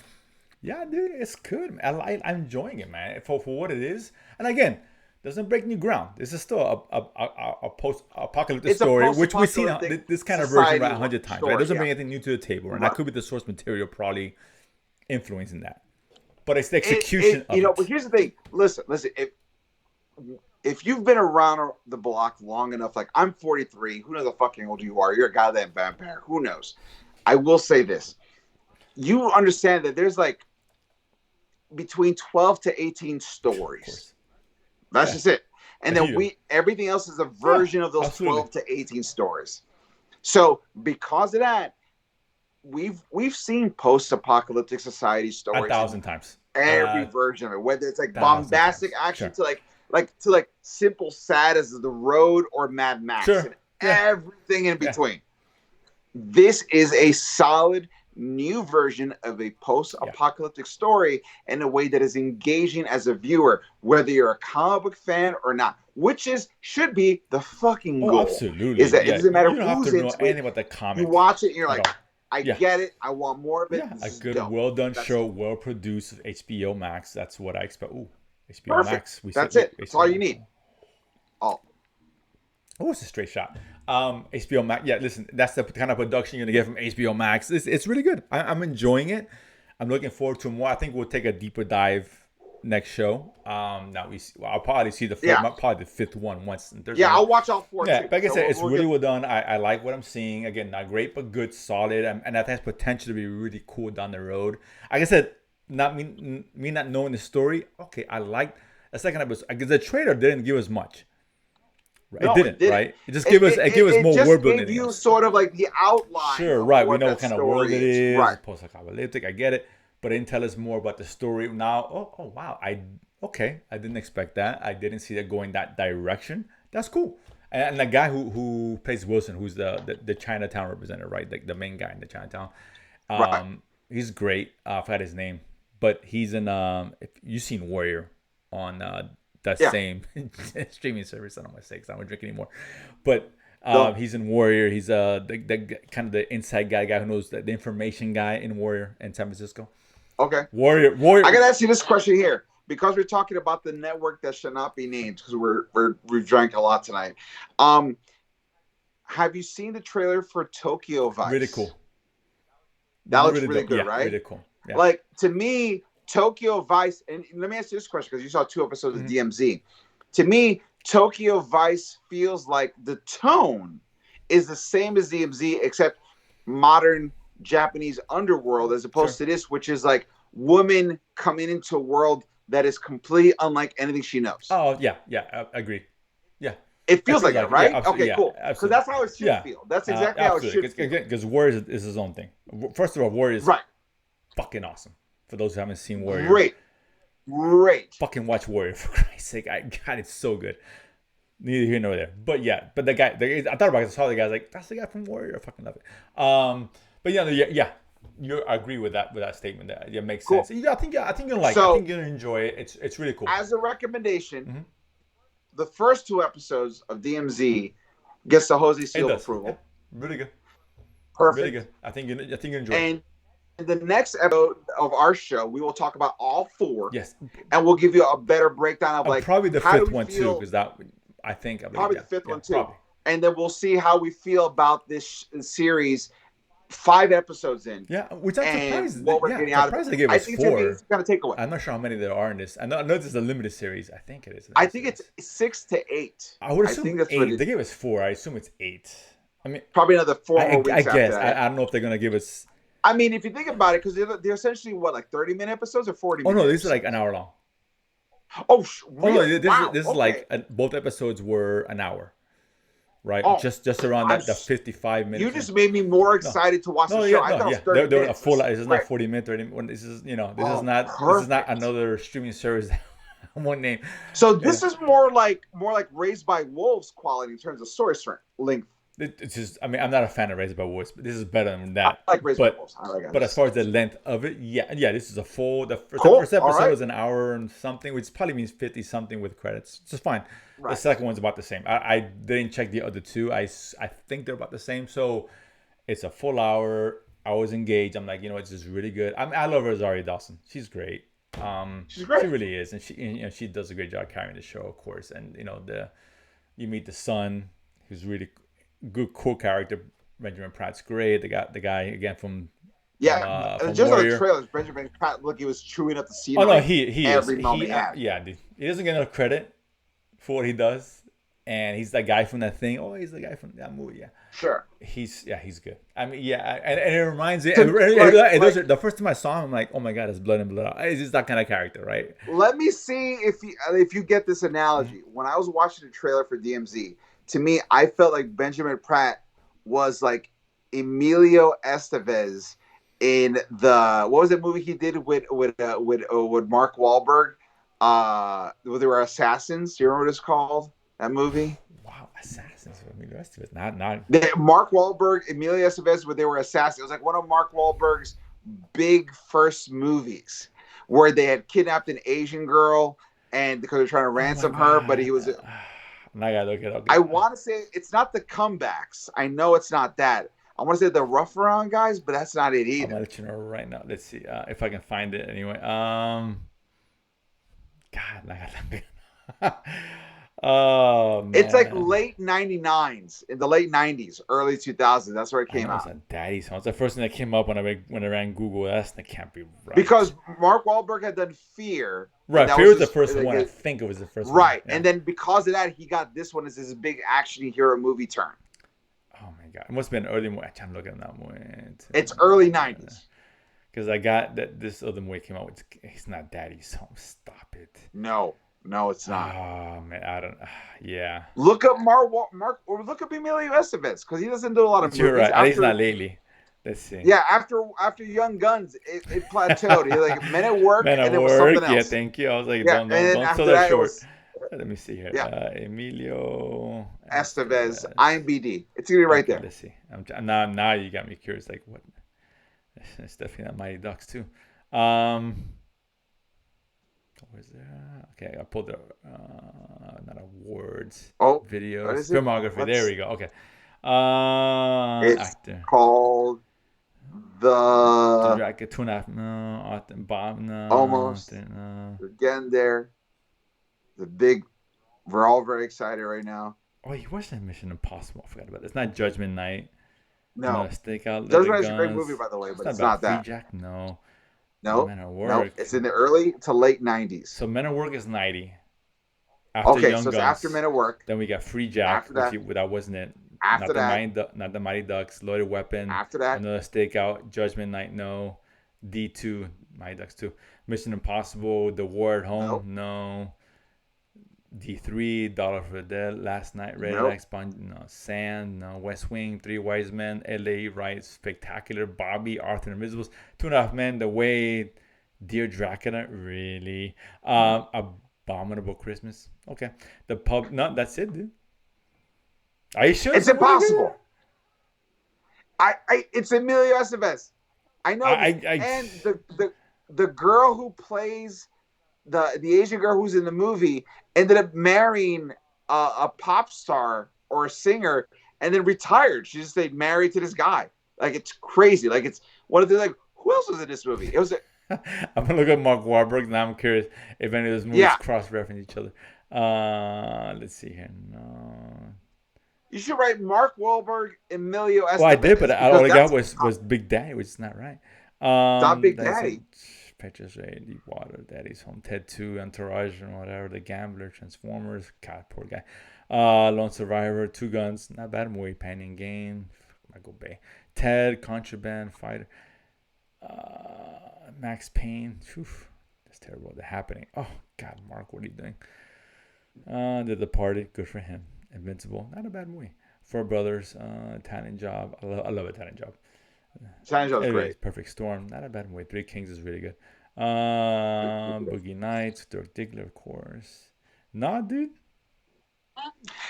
yeah, dude, it's good. I'm enjoying it, man, for what it is. And again, doesn't break new ground. This is still a post-apocalyptic story, which we've seen this kind of version 100 times. Right? It doesn't bring anything new to the table, and that could be the source material probably influencing that. But it's the execution of it. But here's the thing. Listen. If you've been around the block long enough, like I'm 43, who knows how fucking old you are? You're a goddamn vampire. Who knows? I will say this. You understand that there's like between 12 to 18 stories. That's just it. And then everything else is a version of those absolutely. 12 to 18 stories. So because of that, we've seen post-apocalyptic society stories 1,000 times. Every version of it, whether it's like bombastic action to like simple sad as The Road or Mad Max and everything in between. This is a solid new version of a post-apocalyptic story in a way that is engaging as a viewer, whether you're a comic book fan or not, which should be the fucking goal. Absolutely. Is that it doesn't matter you don't who's have to know into anything it. about the comic. You watch it and you're like, I get it. I want more of it. Yeah, a good, well done show, well produced, HBO Max. That's what I expect. Ooh, HBO perfect. Max. That's it. That's all you need. Oh, it's a straight shot. HBO Max. Yeah, listen, that's the kind of production you're gonna get from HBO Max. It's really good. I'm enjoying it. I'm looking forward to more. I think we'll take a deeper dive next show. I'll probably see the probably the 5th one once. I'll watch all 4. Yeah, too. like I said, it's really well done. I like what I'm seeing. Again, not great but good, solid, and that has potential to be really cool down the road. Like I said, not me not knowing the story. Okay, I like the second episode because the trailer didn't give us much. Right? No, it didn't, right? It just gave us more word building. It gave you sort of like the outline. Sure, right. We know what kind of world it is. Right. Post-apocalyptic. I get it, but it didn't tell us more about the story. Now, oh wow, I didn't expect that. I didn't see that going that direction. That's cool. And the guy who plays Wilson, who's the Chinatown representative, right? The main guy in the Chinatown. He's great. I forgot his name, but he's in. If you've seen Warrior on same streaming service, I don't want to say because I don't drink anymore, but he's in Warrior. He's the kind of the inside guy who knows the information guy in Warrior in San Francisco. Okay. Warrior. I gotta ask you this question here because we're talking about the network that should not be named because we've drank a lot tonight. Have you seen the trailer for Tokyo Vice? Really cool. That looks really good, right? Really cool. Yeah. Like to me, Tokyo Vice, and let me ask you this question because you saw 2 episodes of DMZ. To me, Tokyo Vice feels like the tone is the same as DMZ, except modern Japanese underworld, as opposed to this, which is like woman coming into a world that is completely unlike anything she knows. Oh yeah, I agree. Yeah. It feels like that, right? Okay, cool. Because that's how it should feel. That's exactly how it should feel. Because Warrior is his own thing. First of all, Warrior is fucking awesome. For those who haven't seen Warrior. Great. Great. Fucking watch Warrior for Christ's sake. God, it's so good. Neither here nor there. But yeah, but the guy, I thought about it. I saw the guy. I was like, that's the guy from Warrior. I fucking love it. But yeah. I agree with that statement. That it makes Cool. sense. Yeah, I think you'll like. So, I think you'll enjoy it. It's really cool. as a recommendation, Mm-hmm. the first 2 episodes of DMZ gets the Jose It seal of does. approval. Yeah. Really good. Perfect. Really good. I think you enjoy it. And in the next episode of our show, we will talk about all 4. Yes. And we'll give you a better breakdown of like probably the how do fifth we one too, feel- because that I think probably the fifth one too. Probably. And then we'll see how we feel about this series 5 episodes in. Yeah, which I'm and surprised. what we're getting out of it. They gave I us think 4. it's going to take away. I'm not sure how many there are in this. I know this is a limited series. I think it is. I think it's 6 to 8. I would assume think that's 8. what They gave us 4. I assume it's 8. I mean, probably another 4 more weeks I guess. after that. I don't know if they're gonna give us. I mean, if you think about it, because they're essentially what, like 30-minute episodes or 40? Oh no, these are like an hour long. Oh, Oh really? no, this is like both episodes were an hour, right? Oh, just around the 55 minutes. You just made me more excited to watch the show. I thought it was 30 They're a minutes. full. This is not Right. 40 minutes. 30 minutes. This is this Oh, is not perfect. another streaming service. One name. So this is more like Raised by Wolves quality in terms of story strength, length. It's just. I mean, I'm not a fan of Raised by Wolves, but this is better than that. I like Raised by Wolves. But as far as the length of it, yeah, this is a full. The first episode was an hour and something, which probably means 50 something with credits. It's just fine. Right. The second one's about the same. I didn't check the other 2. I think they're about the same. So it's a full hour. I was engaged. I'm like, it's just really good. I love Rosario Dawson. She's great. She's great. She really is, and she does a great job carrying the show, of course. And you meet the son, who's really good, cool character. Benjamin Pratt's great. The guy again from just Warrior. on the trailers, Benjamin Pratt look he was chewing up the scenery. Oh no, he every is. moment Dude. He doesn't get enough credit for what he does, and he's that guy from that thing. Oh, he's the guy from that movie. Yeah, sure. He's good. I mean, and it reminds me. The first time I saw him, I'm like, oh my god, it's blood and blood. It's just that kind of character, right? Let me see if you get this analogy. When I was watching the trailer for DMZ, to me, I felt like Benjamin Pratt was like Emilio Estevez in what was the movie he did with Mark Wahlberg? Where they were assassins. Do you remember what it's called? That movie? Wow, assassins. I mean, the rest of it, not. Mark Wahlberg, Emilio Estevez, where they were assassins. It was like one of Mark Wahlberg's big first movies, where they had kidnapped an Asian girl, and because they're trying to ransom her, but he was. I gotta look it up. I want to say it's not the Comebacks. I know it's not that. I want to say the Rough Around guys, but that's not it either. I'm gonna let you know right now. Let's see if I can find it anyway. God, I gotta. Oh man. It's like late 99s, in the late 90s, early 2000s. That's where it came out. It's a daddy song. It's the first thing that came up when I ran Google. That can't be right. Because Mark Wahlberg had done Fear. Right, Fear was the first one. I think it was the first one. Right, and then because of that, he got this one as his big action hero movie turn. Oh my god, it must have been early. I'm trying to look at that movie. It's early 90s. Because I got that this other movie came out with. It's not daddy song. Stop it. No, it's not. Oh man, I don't. Yeah. Look up Mark, or look up Emilio Estevez because he doesn't do a lot of movies. You're right. At least not lately. Let's see. Yeah, after Young Guns, it plateaued. He like Men at Work, Men at and it Work. was something else. Yeah, thank you. I was like, yeah, don't sell that short. Let me see here. Yeah. Emilio Estevez, IMBD. It's gonna be right there. Let's see. Now you got me curious. Like what? It's definitely not Mighty Ducks too. Where's that? Okay, I pulled the not awards. Oh, videos, filmography. There we go. Okay. It's actor. called the 2.5. No, Bob. No, almost. No. We're getting there. The big. We're all very excited right now. Oh, you watched that Mission Impossible? I forgot about it. It's not Judgment Night. No. Stakeout. Judgment Night is a great movie, by the way, but it's not that. Jack? No. No. Men at Work. No. It's in the early to late 90s. So Men at Work is 90. After Okay, Young so it's Guns. after Men at Work. Then we got Free Jack, that wasn't it. After not the Mighty Ducks, Loaded Weapon. After that. Another Stakeout, Judgment Night, no. D2, Mighty Ducks 2. Mission Impossible, The War at Home, no. D3, Dollar for the Dead, Last Night, Rated X, no. Sand, no. West Wing, Three Wise Men, LA, Right, Spectacular, Bobby, Arthur Invisibles, 2.5 Men, The Way, Dear Dracula, really? Abominable Christmas. Okay. The pub. No, that's it, dude. Are you sure It's somebody good? impossible. It's Emilio Estevez. I know this. I And the girl who plays the Asian girl who's in the movie ended up marrying a pop star or a singer and then retired. She just stayed married to this guy. Like, it's crazy. Like, it's one of the, like, who else was in this movie? It was I'm gonna look at Mark Wahlberg now. I'm curious if any of those movies yeah. cross-reference each other. Let's see here. No. You should write Mark Wahlberg, Emilio Estevez. Well, I did, but all I got that's was Big Daddy, which is not right. not Big That's Daddy. Petra's Ray, Deepwater, Daddy's Home, Ted 2, Entourage, and whatever. The Gambler, Transformers. God, poor guy. Lone Survivor, Two Guns. Not bad movie. Pain and Gain. Michael Bay. Ted, Contraband, Fighter. Max Payne. Whew, that's terrible. The Happening. Oh, God, Mark, what are you doing? The Departed. Good for him. Invincible. Not a bad movie. Four Brothers. Italian Job. I love Italian Job. Italian Job's great. Perfect Storm. Not a bad movie. Three Kings is really good. Boogie Nights. Dirk Diggler, of course. Nah, dude.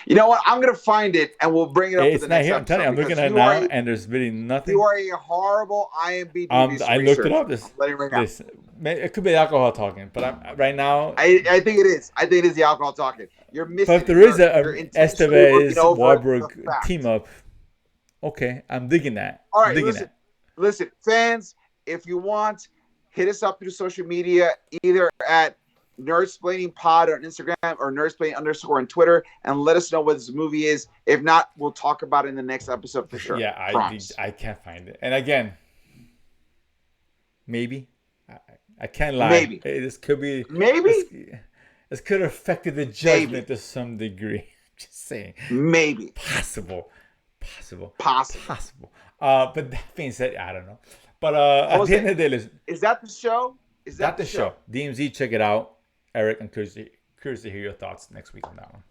You know what? I'm gonna find it and we'll bring it up. It's for the not next here. I'm telling you, I'm looking at it now, and there's really nothing. You are a horrible IMDb I looked it up. It could be alcohol talking, but right now. I think it is. I think it is the alcohol talking. You're missing. But if there is a Estevez Wahlberg team up, okay, I'm digging that. All right, listen, fans. If you want, hit us up through social media, either at Nerdsplaining Pod on Instagram or Nerdsplaining_ on Twitter, and let us know what this movie is. If not, we'll talk about it in the next episode for sure. Yeah, I can't find it. And again, maybe I can't lie. Maybe this could be this could have affected the judgment to some degree. Just saying. Maybe possible. But that being said, I don't know. But at the end of the day, listen, is that the show? Is that the show? DMZ, check it out. Eric, I'm curious to hear your thoughts next week on that one.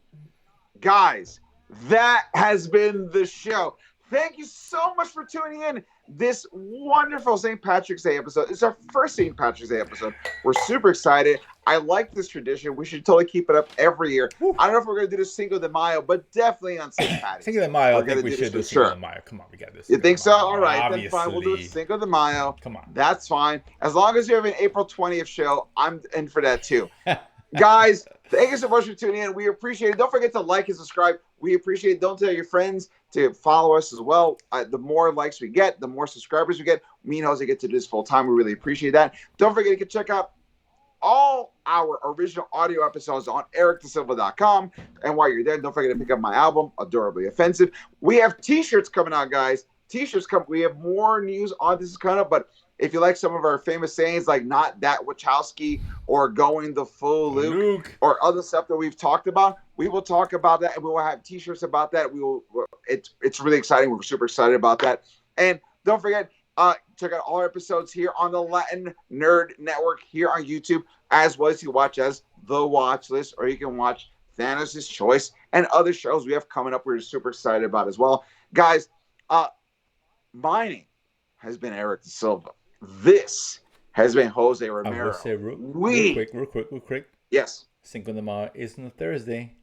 Guys, that has been the show. Thank you so much for tuning in this wonderful St. Patrick's Day episode. It's our first St. Patrick's Day episode. We're super excited. I like this tradition. We should totally keep it up every year. Woo. I don't know if we're going to do this Cinco de Mayo, but definitely on St. Patrick's. Cinco de Mayo, I think we should do Cinco de Mayo. Come on, we got this. You think so? All right, obviously. Then fine. We'll do it Cinco de Mayo. Come on. That's fine. As long as you have an April 20th show, I'm in for that too. Guys, thank you so much for tuning in. We appreciate it. Don't forget to like and subscribe. We appreciate it. Don't tell your friends to follow us as well. The more likes we get, the more subscribers we get. Me and Jose get to do this full time. We really appreciate that. Don't forget to check out all our original audio episodes on ericdasilva.com. And while you're there, don't forget to pick up my album, Adorably Offensive. We have t-shirts coming out, guys. T-shirts come. We have more news on this coming up, but if you like some of our famous sayings like "not that Wachowski" or "going the full Luke" or other stuff that we've talked about, we will talk about that, and we will have t-shirts about that. It's really exciting. We're super excited about that. And don't forget, check out all our episodes here on the Latin Nerd Network here on YouTube, as well as you watch as The Watch List, or you can watch Thanos' Choice and other shows we have coming up. We're super excited about as well, guys. My name has been Eric Da Silva. This has been Jose Romero. I will say real quick. Yes. Cinco de Mayo is on a Thursday.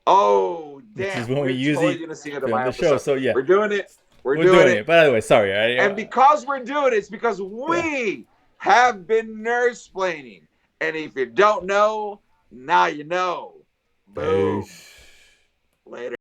Oh, damn. Which is when we usually film the show. So yeah, we're doing it. We're doing it. By the way, sorry. And because we're doing it, it's because we have been Nerdsplaining. And if you don't know, now you know. Boom. Later.